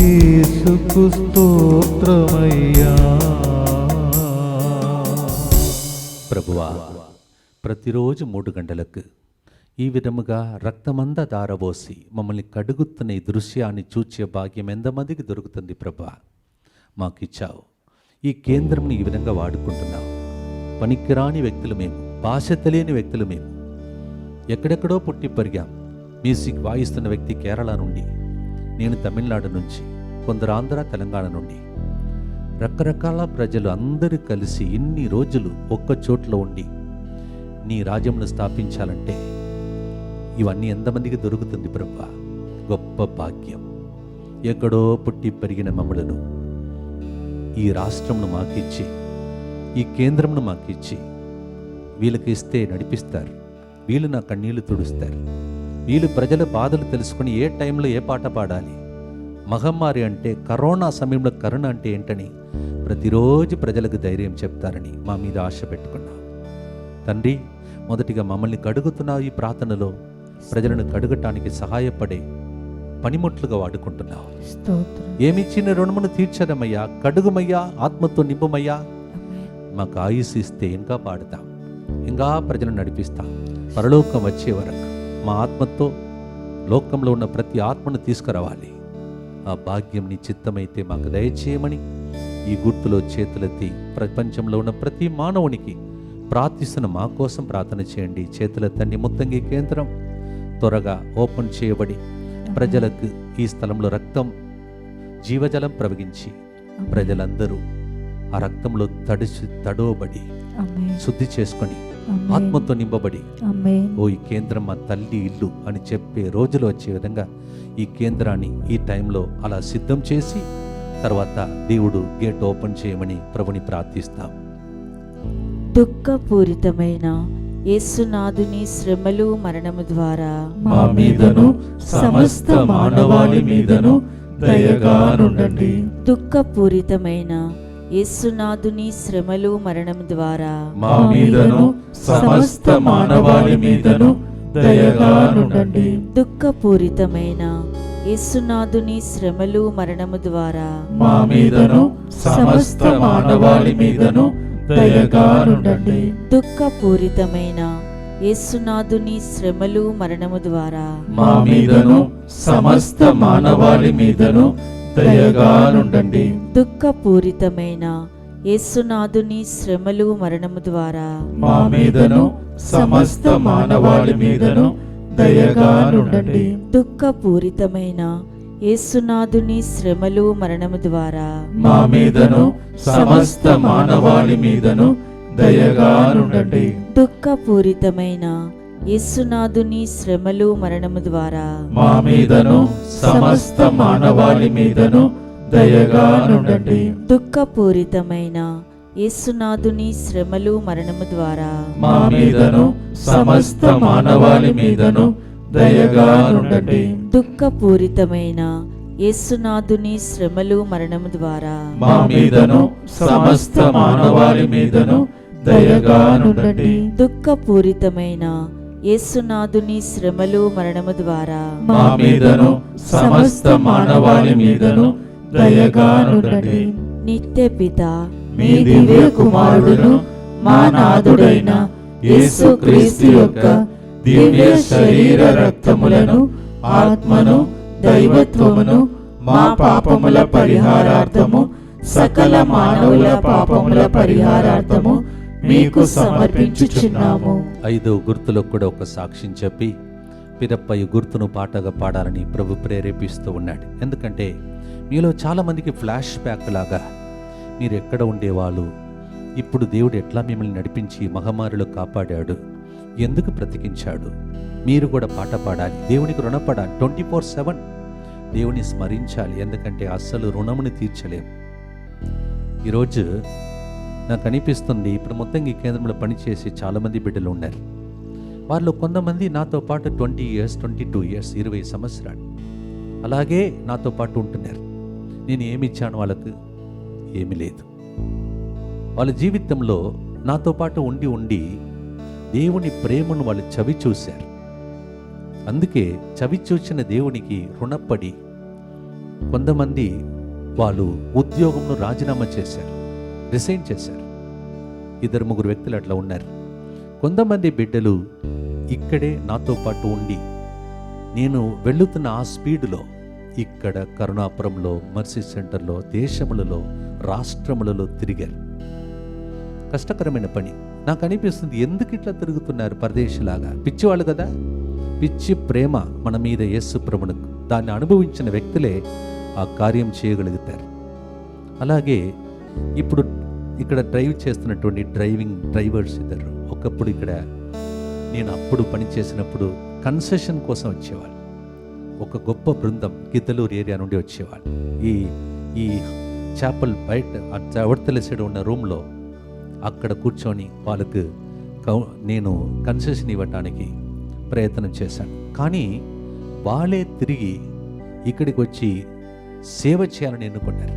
యేసుకు స్తోత్రమయ్యా. ప్రభువా, ప్రతిరోజు 3 గంటలకు ఈ విధముగా రక్తమంతా దారబోసి మమ్మల్ని కడుగుతున్న ఈ దృశ్యాన్ని చూచే భాగ్యం ఎంతమందికి దొరుకుతుంది ప్రభా? మాకిచ్చావు. ఈ కేంద్రంని ఈ విధంగా వాడుకుంటున్నావు. పనికిరాని వ్యక్తులు మేము, భాష తెలియని వ్యక్తులు మేము, ఎక్కడెక్కడో పుట్టి పెరిగాం. మ్యూజిక్ వాయిస్తున్న వ్యక్తి కేరళ నుండి, నేను తమిళనాడు నుంచి, కొందరు ఆంధ్ర తెలంగాణ నుండి, రకరకాల ప్రజలు అందరూ కలిసి ఇన్ని రోజులు ఒక్క చోట్లో ఉండి నీ రాజ్యంను స్థాపించాలంటే ఇవన్నీ ఎంతమందికి దొరుకుతుంది ప్రభా? గొప్ప భాగ్యం. ఎక్కడో పుట్టి పెరిగిన మమ్మలను ఈ రాష్ట్రంను మాకిచ్చి, ఈ కేంద్రంను మాకిచ్చి, వీళ్ళకి ఇస్తే నడిపిస్తారు, వీళ్ళు నా కన్నీళ్లు తుడుస్తారు, వీళ్ళు ప్రజల బాధలు తెలుసుకొని ఏ టైంలో ఏ పాట పాడాలి, మహమ్మారి అంటే కరోనా సమయంలో కరుణ అంటే ఏంటని ప్రతిరోజు ప్రజలకు ధైర్యం చెప్తారని మా మీద ఆశ పెట్టుకున్నాం. తండ్రి, మొదటిగా మమ్మల్ని కడుగుతున్న ఈ ప్రార్థనలో ప్రజలను కడుగటానికి సహాయపడే పనిముట్లుగా వాడుకుంటున్నావు. స్తోత్రం. ఏమిచ్చిన రుణమును తీర్చదమయ్యా, కడుగుమయ్యా, ఆత్మతో నింపుమయ్యా. మాకు ఆయుస్సు ఇస్తే ఇంకా పాడుతాం, ఇంకా ప్రజలను నడిపిస్తాం. పరలోకం వచ్చే వరకు మా ఆత్మతో లోకంలో ఉన్న ప్రతి ఆత్మను తీసుకురావాలి. ఆ భాగ్యం నీ చిత్తమైతే మాకు దయచేయమని ఈ గుర్తులో చేతులెత్తి ప్రపంచంలో ఉన్న ప్రతి మానవునికి ప్రార్థిస్తున్న మా కోసం ప్రార్థన చేయండి. చేతులెత్తండి. ముత్తంగి కేంద్రం త్వరగా ఓపెన్ చేయబడి ప్రజలకు ఈ స్థలంలో రక్తం జీవజలం ప్రవహించి ప్రజలందరూ ఆ రక్తంలో తడవబడి ఆమేన్. శుద్ధి చేసుకొని ఆమేన్. ఆత్మతో నింపబడి ఆమేన్. ఓ ఈ కేంద్రం మా తల్లి ఇల్లు అని చెప్పే రోజులు వచ్చే విధంగా ఈ కేంద్రాన్ని ఈ టైంలో అలా సిద్ధం చేసి తర్వాత దేవుడు గేట్ ఓపెన్ చేయమని ప్రభుని ప్రార్థిస్తాం. దుఃఖపూరితమైన యేసునాథుని శ్రమలు మరణము ద్వారా మా మీదను సమస్త మానవాళి మీదను దయగా నుండండి. దుఃఖపూరితమైన యేసునాథుని శ్రమలు మరణము ద్వారా మా మీదను సమస్త మానవాళి మీదను దయగా నుండండి. దుఃఖపూరితమైన యేసునాథుని శ్రమలు మరణము ద్వారా మా మీదను సమస్త మానవాళి మీదను దయగా నుండండి. దుఃఖపూరితమైన యేసునాథుని శ్రమలు మరణము ద్వారా మా మీదను సమస్త మానవాళి మీదను దయగా నుండండి. దుఃఖపూరితమైన యేసునాథుని శ్రమలు మరణము ద్వారా మా మీదను సమస్త మానవాళి మీదను దయగా నుండండి. దుఃఖపూరితమైన యేసునాథుని శ్రమలు మరణము ద్వారా మా మీదను సమస్త మానవాళి మీదను దయగా నుండండి. దుఃఖపూరితమైన యేసునాథుని శ్రమలు మరణము ద్వారా మా మీదను సమస్త మానవాళి మీదను దయగా నుండండి. దుఃఖపూరితమైన యేసునాథుని శ్రమలు మరణము ద్వారా మా మీదను సమస్త మానవాళి మీదను దయగా నుండండి. దుఃఖపూరితమైన యేసునాథుని శ్రమలు మరణము ద్వారా మా మీదను సమస్త మానవాళి మీదను దయగా నుండండి. దుఃఖపూరితమైన యేసునాథుని శ్రమలు మరణము ద్వారా మా మీదను సమస్త మానవాళి మీదను దయగా నుండండి. నిత్య పిత మీ దివ్య కుమారుడును మా నాథుడైన యేసుక్రీస్తు యొక్క దివ్య శరీర రక్తములను, ఆత్మను, దైవత్వమును మా పాపముల పరిహారార్థము, సకల మానవుల పాపముల పరిహారార్థము మీకు సమర్పించుచున్నాము. 5 గుర్తులకు కూడా ఒక సాక్ష్యం చెప్పి పిదప్ప ఈ గుర్తును పాటగా పాడాలని ప్రభు ప్రేరేపిస్తూ ఉన్నాడు. ఎందుకంటే మీలో చాలామందికి ఫ్లాష్ బ్యాక్ లాగా మీరు ఎక్కడ ఉండేవాళ్ళు, ఇప్పుడు దేవుడు ఎట్లా మిమ్మల్ని నడిపించి మహమ్మారిలో కాపాడాడు, ఎందుకు బ్రతికించాడు, మీరు కూడా పాట పాడాలి, దేవునికి రుణపడాలి. 24/7 దేవుని స్మరించాలి. ఎందుకంటే అస్సలు రుణముని తీర్చలేము. ఈరోజు నాకు అనిపిస్తుంది, ఇప్పుడు మొత్తం ఈ కేంద్రంలో పనిచేసి చాలామంది బిడ్డలు ఉన్నారు. వాళ్ళు కొంతమంది నాతో పాటు 20 years, 22 years, 20 సంవత్సరాలు అలాగే నాతో పాటు ఉంటున్నారు. నేను ఏమి ఇచ్చాను వాళ్ళకు? ఏమీ లేదు. వాళ్ళ జీవితంలో నాతో పాటు ఉండి ఉండి దేవుని ప్రేమను వాళ్ళు చవి చూశారు. అందుకే చవి చూసిన దేవునికి రుణపడి కొంతమంది వాళ్ళు ఉద్యోగంలో రాజీనామా చేశారు, రిసైన్ చేశారు. 2-3 వ్యక్తులు అట్లా ఉన్నారు. కొంతమంది బిడ్డలు ఇక్కడే నాతో పాటు ఉండి నేను వెళుతున్న ఆ స్పీడ్లో ఇక్కడ కరుణాపురంలో, మర్సీ సెంటర్లో, దేశములలో, రాష్ట్రములలో తిరిగారు. కష్టకరమైన పని. నాకు అనిపిస్తుంది, ఎందుకు ఇట్లా తిరుగుతున్నారు పరదేశిలాగా? పిచ్చివాళ్ళు కదా. పిచ్చి ప్రేమ మన మీద యేసు ప్రభువుకు, దాన్ని అనుభవించిన వ్యక్తులే ఆ కార్యం చేయగలుగుతారు. అలాగే ఇప్పుడు ఇక్కడ డ్రైవ్ చేస్తున్నటువంటి డ్రైవర్స్ ఇద్దరు ఒకప్పుడు ఇక్కడ నేను అప్పుడు పని చేసినప్పుడు కన్సెషన్ కోసం వచ్చేవాళ్ళు. ఒక గొప్ప బృందం గిద్దలూరు ఏరియా నుండి వచ్చేవాళ్ళు. ఈ చేపల్ బయట అవతల సైడ్ ఉన్న రూమ్లో అక్కడ కూర్చొని వాళ్ళకు నేను కన్సెషన్ ఇవ్వటానికి ప్రయత్నం చేశాను. కానీ వాళ్ళే తిరిగి ఇక్కడికి వచ్చి సేవ చేయాలని ఎన్నుకున్నారు.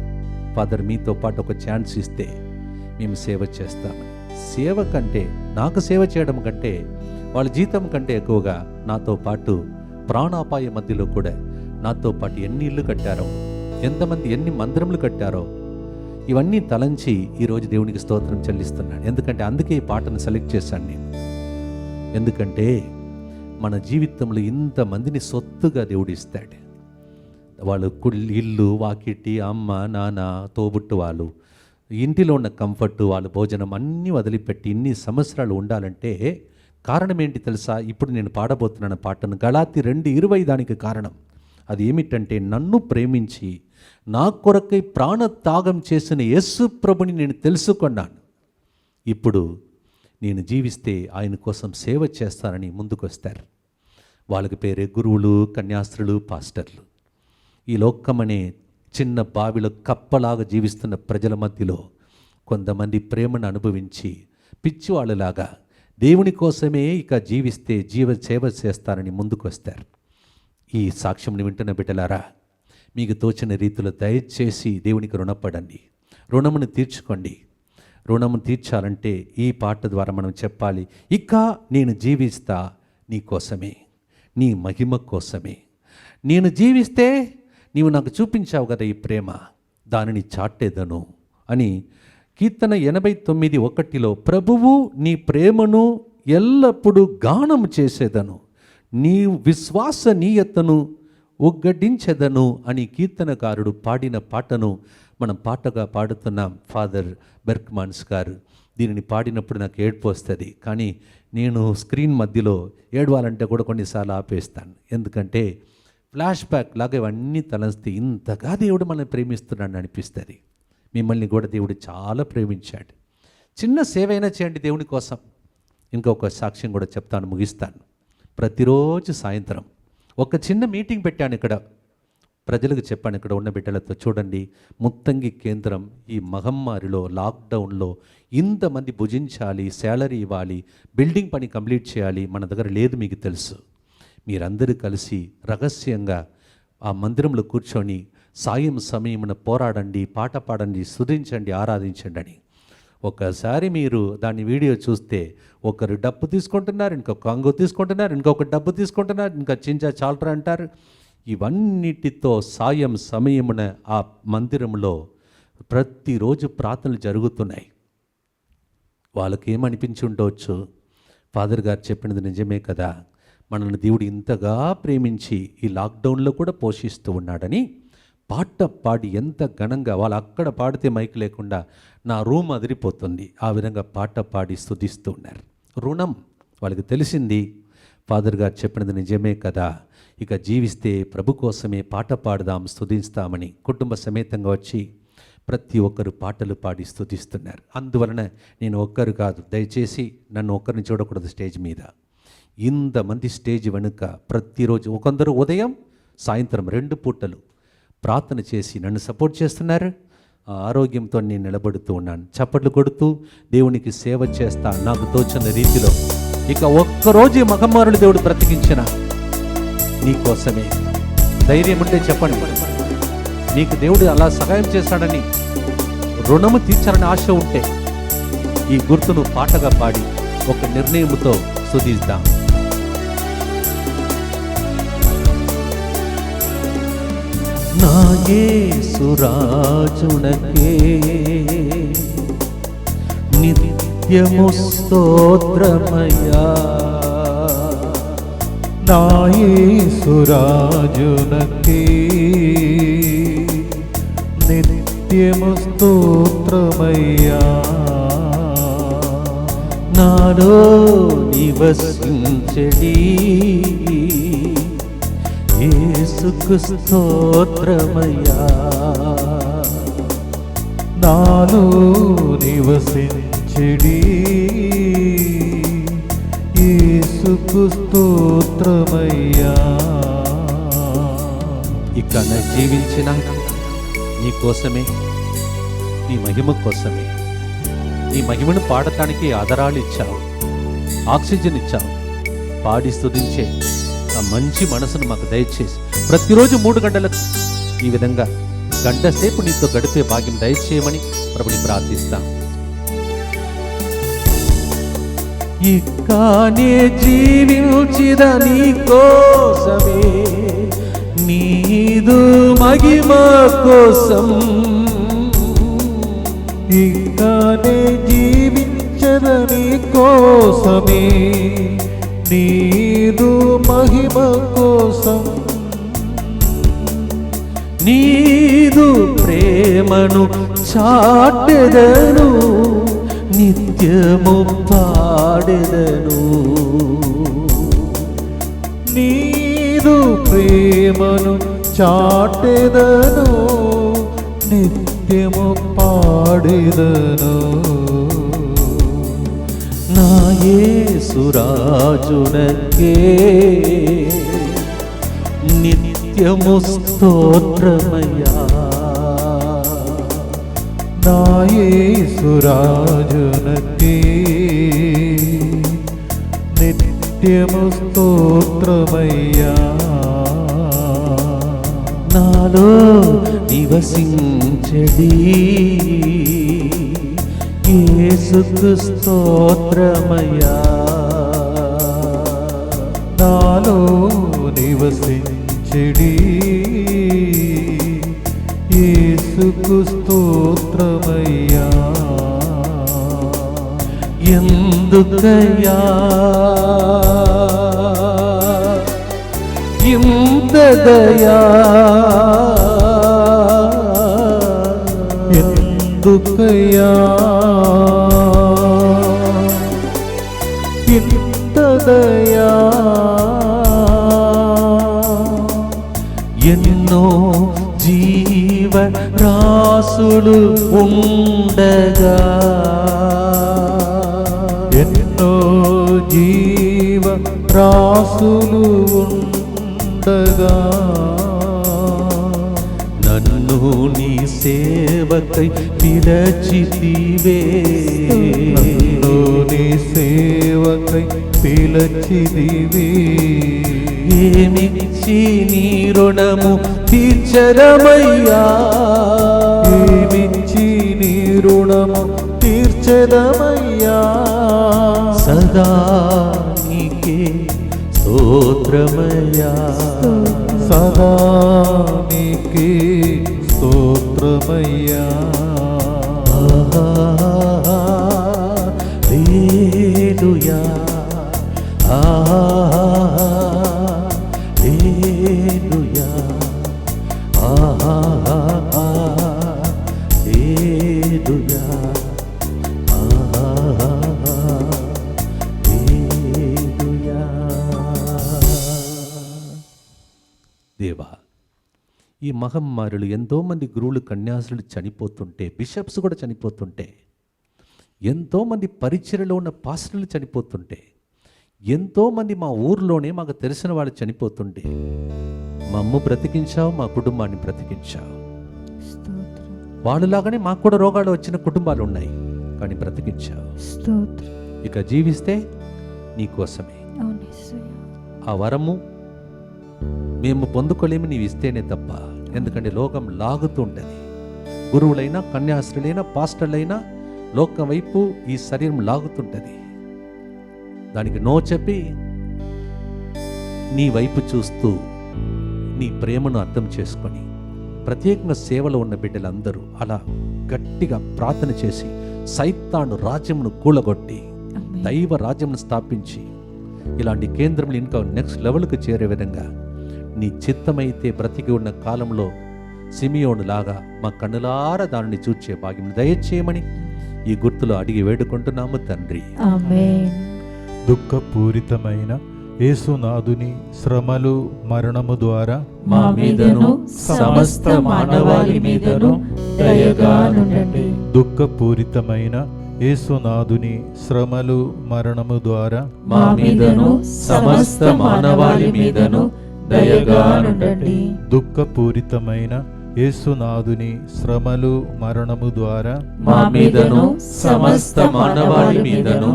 ఫాదర్, మీతో పాటు ఒక ఛాన్స్ ఇస్తే మేము సేవ చేస్తామని. సేవ కంటే, నాకు సేవ చేయడం కంటే, వాళ్ళ జీతం కంటే ఎక్కువగా నాతో పాటు ప్రాణాపాయ మధ్యలో కూడా నాతో పాటు ఎన్ని ఇళ్ళు కట్టారో, ఎంతమంది ఎన్ని మందిరములు కట్టారో ఇవన్నీ తలంచి ఈరోజు దేవునికి స్తోత్రం చెల్లిస్తున్నాను. ఎందుకంటే అందుకే ఈ పాటను సెలెక్ట్ చేశాను నేను. ఎందుకంటే మన జీవితంలో ఇంతమందిని సొత్తుగా దేవుడు ఇస్తాడు. వాళ్ళు ఇల్లు, వాకిటి, అమ్మ, నాన్న, తోబుట్టు వాళ్ళు, ఇంటిలో ఉన్న కంఫర్ట్, వాళ్ళ భోజనం అన్నీ వదిలిపెట్టి ఇన్ని సంవత్సరాలు ఉండాలంటే కారణం ఏంటి తెలుసా? ఇప్పుడు నేను పాడబోతున్నాను పాటను, గలాతీ 2:20 దానికి కారణం. అది ఏమిటంటే, నన్ను ప్రేమించి నా కొరకై ప్రాణత్యాగం చేసిన యేసు ప్రభుని నేను తెలుసుకున్నాను. ఇప్పుడు నేను జీవిస్తే ఆయన కోసం సేవ చేస్తానని ముందుకొస్తారు. వాళ్ళకి పేరే గురువులు, కన్యాస్త్రులు, పాస్టర్లు. ఈ లోకమనే చిన్న బావిలో కప్పలాగా జీవిస్తున్న ప్రజల మధ్యలో కొంతమంది ప్రేమను అనుభవించి పిచ్చివాళ్ళలాగా దేవుని కోసమే ఇక జీవిస్తే సేవ చేస్తారని ముందుకొస్తారు. ఈ సాక్ష్యంని వింటున్న బిడ్డలారా, మీకు తోచిన రీతిలో దయచేసి దేవునికి రుణపడండి, రుణమును తీర్చుకోండి. రుణము తీర్చాలంటే ఈ పాట ద్వారా మనం చెప్పాలి, ఇక నేను జీవిస్తా నీ కోసమే, నీ మహిమ కోసమే. నేను జీవిస్తే నీవు నాకు చూపించావు కదా ఈ ప్రేమ, దానిని చాటేదను అని కీర్తన 89:1 ప్రభువు నీ ప్రేమను ఎల్లప్పుడూ గానం చేసేదను, నీ విశ్వాసనీయతను ఉగ్గడించెదను అని కీర్తనకారుడు పాడిన పాటను మనం పాటగా పాడుతున్నాం. ఫాదర్ బెర్క్మాన్స్ గారు దీనిని పాడినప్పుడు నాకు ఏడుపు వస్తుంది. కానీ నేను స్క్రీన్ మధ్యలో ఏడవాలంటే కూడా కొన్నిసార్లు ఆపేస్తాను. ఎందుకంటే ఫ్లాష్ బ్యాక్ లాగా ఇవన్నీ తలస్తే ఇంతగా దేవుడు మనల్ని ప్రేమిస్తున్నాడని అనిపిస్తుంది. మిమ్మల్ని కూడా దేవుడు చాలా ప్రేమించాడు. చిన్న సేవ అయినా చేయండి దేవుని కోసం. ఇంకొక సాక్ష్యం కూడా చెప్తాను, ముగిస్తాను. ప్రతిరోజు సాయంత్రం ఒక చిన్న మీటింగ్ పెట్టాను ఇక్కడ, ప్రజలకు చెప్పాను, ఇక్కడ ఉన్న బిడ్డలతో, చూడండి ముత్తంగి కేంద్రం ఈ మహమ్మారిలో, లాక్డౌన్లో ఇంతమంది భుజించాలి, శాలరీ ఇవ్వాలి, బిల్డింగ్ పని కంప్లీట్ చేయాలి, మన దగ్గర లేదు, మీకు తెలుసు. మీరందరూ కలిసి రహస్యంగా ఆ మందిరంలో కూర్చొని సాయం సమయమున పోరాడండి, పాట పాడండి, స్తుతించండి, ఆరాధించండి అని ఒకసారి మీరు దాని వీడియో చూస్తే ఒకరు డబ్బు తీసుకుంటున్నారు, ఇంకొక కంగు తీసుకుంటున్నారు, ఇంకొక డబ్బు తీసుకుంటున్నారు, ఇంకా చింజా చాలరా అంటారు. ఇవన్నిటితో సాయం సమయమున ఆ మందిరంలో ప్రతిరోజు ప్రార్థనలు జరుగుతున్నాయి. వాళ్ళకి ఏమనిపించి ఉండవచ్చు, ఫాదర్ గారు చెప్పినది నిజమే కదా, మనల్ని దేవుడు ఇంతగా ప్రేమించి ఈ లాక్డౌన్లో కూడా పోషిస్తూ ఉన్నాడని పాట పాడి ఎంత ఘనంగా, వాళ్ళు అక్కడ పాడితే మైక్ లేకుండా నా రూమ్ అదిరిపోతుంది, ఆ విధంగా పాట పాడి స్తుతిస్తూ ఉన్నారు. రుణం వాళ్ళకి తెలిసింది, ఫాదర్ గారు చెప్పినది నిజమే కదా, ఇక జీవిస్తే ప్రభు కోసమే పాట పాడదాం స్తుతిస్తామని కుటుంబ సమేతంగా వచ్చి ప్రతి ఒక్కరు పాటలు పాడి స్తుతిస్తున్నారు. అందువలన నేను ఒక్కరు కాదు, దయచేసి నన్ను ఒక్కరిని చూడకూడదు స్టేజ్ మీద. ఇంతమంది స్టేజ్ వెనుక ప్రతిరోజు ఒకందరు ఉదయం సాయంత్రం 2 పూటలు ప్రార్థన చేసి నన్ను సపోర్ట్ చేస్తున్నారు. ఆ ఆరోగ్యంతో నేను నిలబడుతూ ఉన్నాను, చప్పట్లు కొడుతూ దేవునికి సేవ చేస్తా నాకు తోచిన రీతిలో. ఇక ఒక్కరోజు మగమారులు దేవుడు బ్రతికించిన నీకోసమే. ధైర్యం ఉంటే చెప్పండి, నీకు దేవుడు అలా సహాయం చేశాడని, రుణము తీర్చాలని ఆశ ఉంటే ఈ గుర్తును పాటగా పాడి ఒక నిర్ణయముతో స్తుతిద్దాం. నా యేసు రాజునకే నిత్యము స్తోత్రమయ్యా, నా యేసు రాజునకే నిత్యము స్తోత్రమయ్యా, నాలో నివసించడి యేసుకు స్తోత్రమయ్యా, నాలో నివసించెడి యేసుకు స్తోత్రమయ్యా. ఇక నా జీవించిన నీ కోసమే, నీ మహిమ కోసమే. నీ మహిమను పాడటానికి ఆదరాలు ఇచ్చావు, ఆక్సిజన్ ఇచ్చావు. పాడి స్తుతించే ఆ మంచి మనసును మాకు దయచేసి ప్రతిరోజు 3 గంటలకు ఈ విధంగా గంట సేపు నీతో గడిపే భాగ్యం దయచేయమని ప్రభుని ప్రార్థిస్తాం. ఇకానే జీవించిన నీ కోసమే, నీదు మహిమ కోసం, ఇకనే జీవించదని కోసమే, నీదు మహిమ కోసం, నీదు ప్రేమను చాటెదను, నిత్యము పాడెదను. నీదు ప్రేమను చాటెదను, నిత్యము పాడెదను. నా యేసు రాజునకే నిత్యము స్తోత్రమయ్యా, నా యేసు రాజునకే నిత్యము స్తోత్రమయ్యా, నాలో నివసించడి యేసుకు స్తోత్రమయ్యా, నాలో నివసించెడి యేసుకు స్తోత్రమయ్యా. ఎందుకయ్యా ఇంత దయా, ఎందుకయ్యా ఇంత దయా, ఎన్నో జీవ రాసులు ఉండగా, ఎన్నో జీవ రాసులు ఉండగా, నన్ను నీ సేవకై పిలచితివే, నన్ను నీ సేవకై పిలచితివే. ఏమిచ్చి నీ రుణము తీర్చరమయ్యా, ఏమిచ్చి నీ రుణము తీర్చ స్తుతించెదమయ్యా. సదా నీకే స్తోత్రమయ్యా. సదా నీకే స్తోత్రమయ్యా. హల్లెలూయా. హల్లెలూయా. హల్లెలూయా. హల్లెలూయా. దేవా, ఈ మహమ్మారులు ఎంతోమంది గురువులు కన్యాసులు చనిపోతుంటే, బిషప్స్ కూడా చనిపోతుంటే, ఎంతోమంది పరిచర్యలో ఉన్న పాస్టర్లు చనిపోతుంటే, ఎంతోమంది మా ఊర్లోనే మాకు తెలిసిన వాళ్ళు చనిపోతుంటే, మమ్ము బ్రతికించావు, మా కుటుంబాన్ని బ్రతికించావు. వాళ్ళలాగానే మాకు కూడా రోగాలు వచ్చిన కుటుంబాలు ఉన్నాయి, కానీ బ్రతికించావు. ఇక జీవిస్తే నీకోసమే. ఆ వరము మేము పొందుకోలేము, నీవు ఇస్తేనే తప్ప. ఎందుకంటే లోకం లాగుతూ ఉంటుంది. గురువులైనా, కన్యాస్త్రులైనా, పాస్టర్లైనా లోకం వైపు ఈ శరీరం లాగుతుంటుంది. దానికి నో చెప్పి నీ వైపు చూస్తూ నీ ప్రేమను అర్థం చేసుకొని ప్రత్యేకంగా సేవలో ఉన్న బిడ్డలందరూ అలా గట్టిగా ప్రార్థన చేసి సైతాను రాజ్యమును కూలగొట్టి దైవ రాజ్యమును స్థాపించి ఇలాంటి కేంద్రములు ఇంకా నెక్స్ట్ లెవెల్కి చేరే విధంగా నీ చిత్తమైతే బ్రతికి ఉన్న కాలంలో సిమియోను లాగా మా కన్నులారా దానిని చూచే భాగ్యం దయచేయమని ఈ గుర్తులో అడిగి వేడుకుంటున్నాము తండ్రి. ఆమేన్. దుఃఖపూరితమైన యేసునాథుని శ్రమలు మరణము ద్వారా మా మీదను సమస్త మానవాళి మీదను దయగా నుండండి. దుఃఖపూరితమైన యేసునాథుని శ్రమలు మరణము ద్వారా మా మీదను సమస్త మానవాళి మీదను దయగా నుండండి. దుఃఖపూరితమైన యేసునాథుని శ్రమలు మరణము ద్వారా మా మీదను సమస్త మానవాళి మీదను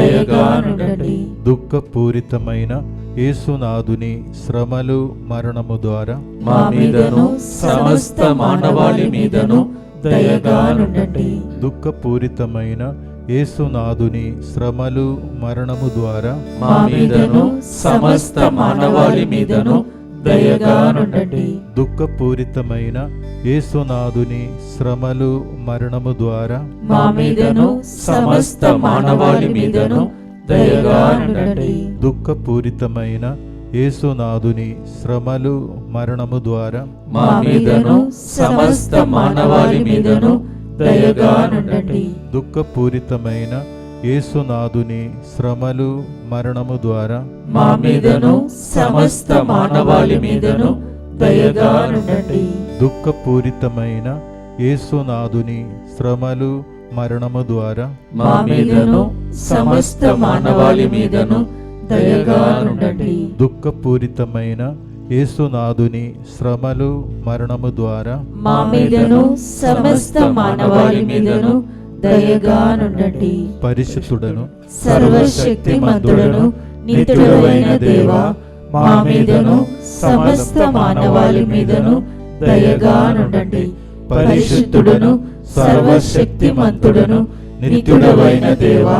దయగా నుండండి. దుఃఖపూరితమైన యేసునాథుని శ్రమలు మరణము ద్వారా మా మీదను సమస్త మానవాళి మీదను దయగా నుండండి. దుఃఖపూరితమైన యేసునాథుని శ్రమలు మరణము ద్వారా మా మీదను సమస్త మానవాళి మీదను దయగా నుండండి. దుఃఖపూరితమైన యేసునాథుని శ్రమలు మరణము ద్వారా మా మీదను సమస్త మానవాళి మీదను దయగా నుండండి. దుఃఖపూరితమైన యేసునాథుని శ్రమలు మరణము ద్వారా మా మీదను సమస్త మానవాళి మీదను దయగా నుండండి. దుఃఖపూరితమైన యేసునాథుని శ్రమలు మరణము ద్వారా మా మీదను సమస్త మానవాళి మీదను దయగా నుండండి. దుఃఖపూరితమైన యేసునాథుని శ్రమలు మరణము ద్వారా మా మీదను సమస్త మానవాళి మీదను దయగా నుండండి. దుఃఖపూరితమైన యేసునాథుని శ్రమలు మరణము ద్వారా మా మీదను సమస్త మానవాళి మీదను దయగా నుండండి. పరిశుద్ధుడను సర్వశక్తిమంతుడను నిత్యుడైన దేవా, మా మీదను సమస్త మానవాళి మీదను దయగా నుండండి. పరిశుద్ధుడను సర్వశక్తిమంతుడను నిత్యుడైన దేవా,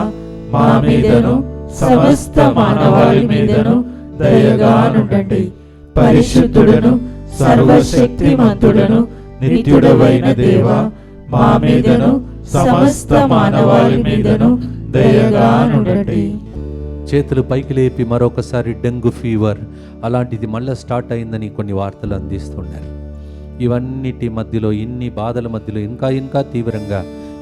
మా మీదను సమస్త మానవాళి మీదను దయగా నుండండి. పరిశుద్ధుడను సర్వశక్తిమంతుడను నిత్యుడైన దేవా, మా మీదను సమస్త మానవాళి మీదను దయగా నుండండి. చేతులు పైకి లేపి మరొకసారి డెంగ్యూ ఫీవర్ అలాంటిది మళ్ళీ స్టార్ట్ అయిందని కొన్ని వార్తలు అందిస్తున్నారు. ఇవన్నిటి మధ్యలో, ఇన్ని బాధల మధ్యలో ఇంకా ఇంకా తీవ్రంగా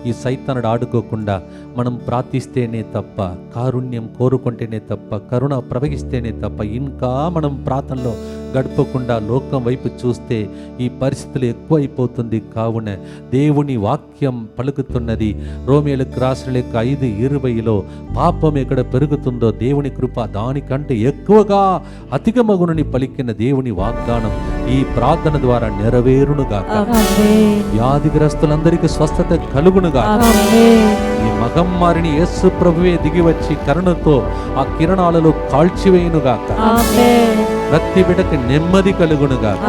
ఈ సైతానుడు ఆడుకోకుండా మనం ప్రార్థిస్తేనే తప్ప, కారుణ్యం కోరుకుంటేనే తప్ప, కరుణ ప్రవహిస్తేనే తప్ప ఇంకా మనం ప్రార్థనలో గడపకుండా లోకం వైపు చూస్తే ఈ పరిస్థితులు ఎక్కువైపోతుంది. కావున దేవుని వాక్యం పలుకుతున్నది. రోమియోలకు రాసిన లెక్క 5:20 పాపం ఎక్కడ పెరుగుతుందో దేవుని కృప దానికంటే ఎక్కువగా అధికమగునని పలికిన దేవుని వాగ్దానం ఈ ప్రార్థన ద్వారా నెరవేరునుగాక. వ్యాధిగ్రస్తులందరికీ స్వస్థత కలుగునుగాక. ఈ మహమ్మారిని యేసు ప్రభువే దిగివచ్చి కరుణతో ఆ కిరణాలలో కాల్చివేయునుగాక. ప్రతి బిడ్డకి నెమ్మది కలుగునుగాక.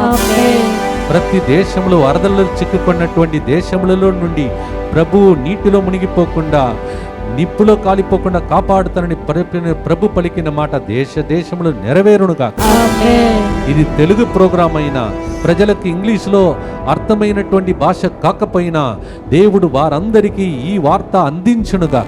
ప్రతి దేశంలో వరదల్లో చిక్కుకున్నటువంటి దేశములలో నుండి ప్రభువు నీటిలో మునిగిపోకుండా, నిప్పులో కాలిపోకుండా కాపాడుతానని ప్రభు పలికిన మాట దేశంలో నెరవేరునుగా. ఇది తెలుగు ప్రోగ్రాం అయినా, ప్రజలకు ఇంగ్లీష్లో అర్థమైనటువంటి భాష కాకపోయినా దేవుడు వారందరికీ ఈ వార్త అందించునుగా.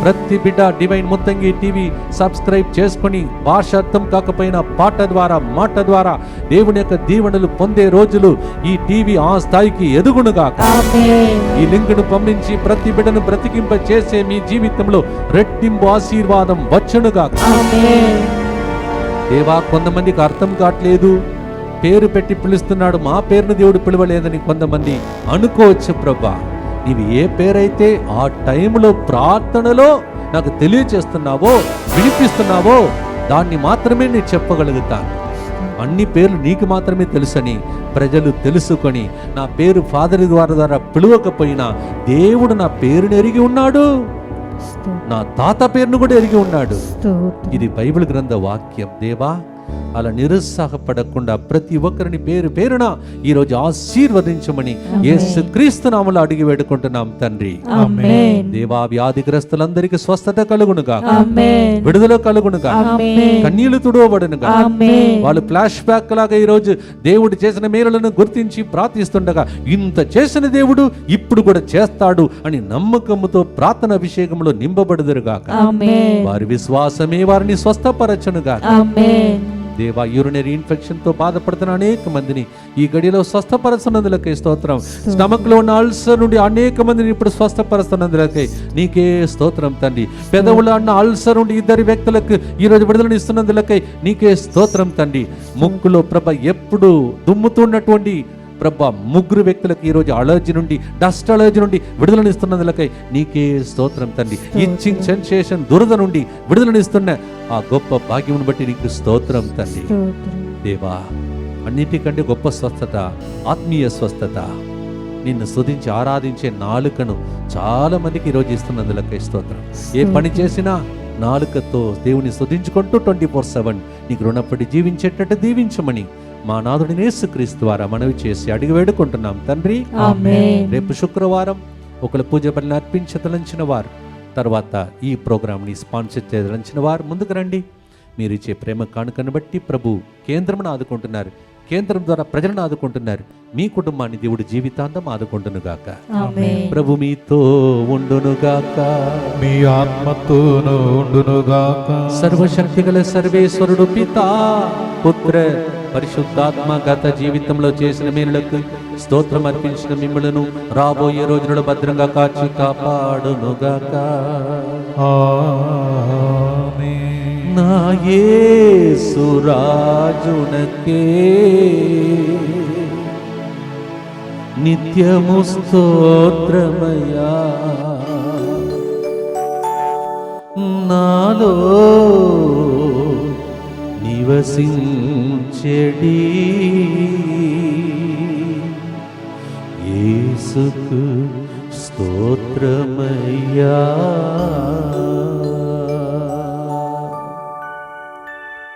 ప్రతి బిడ్డ డివైన్ ముత్తంగి టీవీ సబ్స్క్రైబ్ చేసుకుని, భాష అర్థం కాకపోయినా పాట ద్వారా, మాట ద్వారా దేవుని యొక్క దీవెనలు పొందే రోజులు ఈ టీవీ ఆ స్థాయికి ఎదుగునుగా. ఈ లింకును పంపించి ప్రతి బిడ్డను బ్రతికింప చేసే మీ జీవితంలో రెట్టింపు ఆశీర్వాదం వచ్చునుగా. దేవా, కొంతమందికి అర్థం కావట్లేదు, పేరు పెట్టి పిలుస్తున్నాడు, మా పేరును దేవుడు పిలవలేదని కొంతమంది అనుకోవచ్చు. ప్రభా, నీవు ఏ పేరైతే ఆ టైంలో ప్రార్థనలో నాకు తెలియచేస్తున్నావో, వినిపిస్తున్నావో దాన్ని మాత్రమే నేను చెప్పగలుగుతాను. అన్ని పేర్లు నీకు మాత్రమే తెలుసని ప్రజలు తెలుసుకొని, నా పేరు ఫాదర్ ద్వారా పిలవకపోయినా దేవుడు నా పేరును ఎరిగి ఉన్నాడు, నా తాత పేరును కూడా ఎరిగి ఉన్నాడు. ఇది బైబిల్ గ్రంథ వాక్యం. దేవా, అలా నిరుత్సాహపడకుండా ప్రతి ఒక్కరిని పేరు పేరున ఈరోజు ఆశీర్వదించమని యేసుక్రీస్తు నామములో అడిగి వేడుకుంటున్నాం తండ్రి. దేవా, వ్యాధిగ్రస్తులందరికీ స్వస్థత కలుగునుగా, విడుదల కలుగునుగా, కన్నీళ్లు తుడవబడునుగా. వాళ్ళు ఫ్లాష్ బ్యాక్ లాగా ఈరోజు దేవుడు చేసిన మేలులను గుర్తించి ప్రార్థిస్తుండగా, ఇంత చేసిన దేవుడు ఇప్పుడు కూడా చేస్తాడు అని నమ్మకముతో ప్రార్థన అభిషేకంలో నింపబడుదురుగా. వారి విశ్వాసమే వారిని స్వస్థపరచునుగా. దేవా, యూరినరీ ఇన్ఫెక్షన్ తో బాధపడుతున్న అనేక మందిని ఈ గడిలో స్వస్థపరచున్నందులకై స్తోత్రం. స్టమక్ లో ఉన్న అల్సర్ నుండి అనేక మందిని ఇప్పుడు స్వస్థపరుస్తున్నందులకై నీకే స్తోత్రం తండ్రి. పెదవుల అన్న అల్సర్ నుండి 2 వ్యక్తులకు ఈరోజు విడుదలను ఇస్తున్నందులకై నీకే స్తోత్రం తండ్రి. ముక్కులో ప్రభ ఎప్పుడు దుమ్ముతున్నటువంటి ప్రభ 3 వ్యక్తులకు ఈరోజు అలర్జీ నుండి, డస్ట్ అలర్జీ నుండి విడుదలను ఇస్తున్నందులకై నీకే స్తోత్రం తండ్రి. ఇచ్చింగ్ సెన్సేషన్ దురద నుండి విడుదలను ఇస్తున్న ఆ గొప్ప భాగ్యమును బట్టి నీకు స్తోత్రం తండ్రి. దేవా, అన్నిటికంటే గొప్ప స్వస్థత ఆత్మీయ స్వస్థత. నిన్ను స్తుతించి ఆరాధించే నాలుకను చాలా మందికి ఈరోజు ఇస్తున్నందులకై స్తోత్రం. ఏ పని చేసినా నాలుకతో దేవుని స్తుతించుకుంటూ 24/7 నీకు రుణపడి జీవించేటట్టు దీవించమని మా నాథుడిని యేసుక్రీస్తు ద్వారా మనవి చేసి అడిగి వేడుకుంటున్నాం తండ్రి. రేపు శుక్రవారం ఒకళ్ళ పూజ బలిని అర్పించదలంచిన వారు, తర్వాత ఈ ప్రోగ్రాంని స్పాన్సర్ చేయదలంచిన వారు ముందుకు రండి. మీరు ఇచ్చే ప్రేమ కానుకను బట్టి ప్రభు కేంద్రమును ఆదుకుంటున్నారు, కేంద్రం ద్వారా ప్రజలను ఆదుకుంటున్నారు. మీ కుటుంబాన్ని దేవుడు జీవితాంతం ఆదుకుంటునుగాక. ప్రభు మీతో ఉండునుగాక, మీ ఆత్మతోను ఉండునుగాక. సర్వశక్తిగల సర్వేశ్వరుడు పితా, పుత్ర, పరిశుద్ధాత్మ గత జీవితంలో చేసిన మేలులకు స్తోత్రం అర్పించిన మిమ్మలను రాబోయే రోజులలో భద్రంగా కాచి కాపాడునుగాక. ఆమేన్. నా యేసు రాజునకే నిత్యము స్తోత్రమయ్యా. నాలో నివసించెడి యేసుకు స్తోత్రమయ్యా.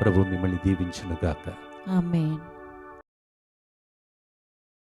ప్రభు మిమ్మల్ని దీవించునుగాక. ఆమేన్.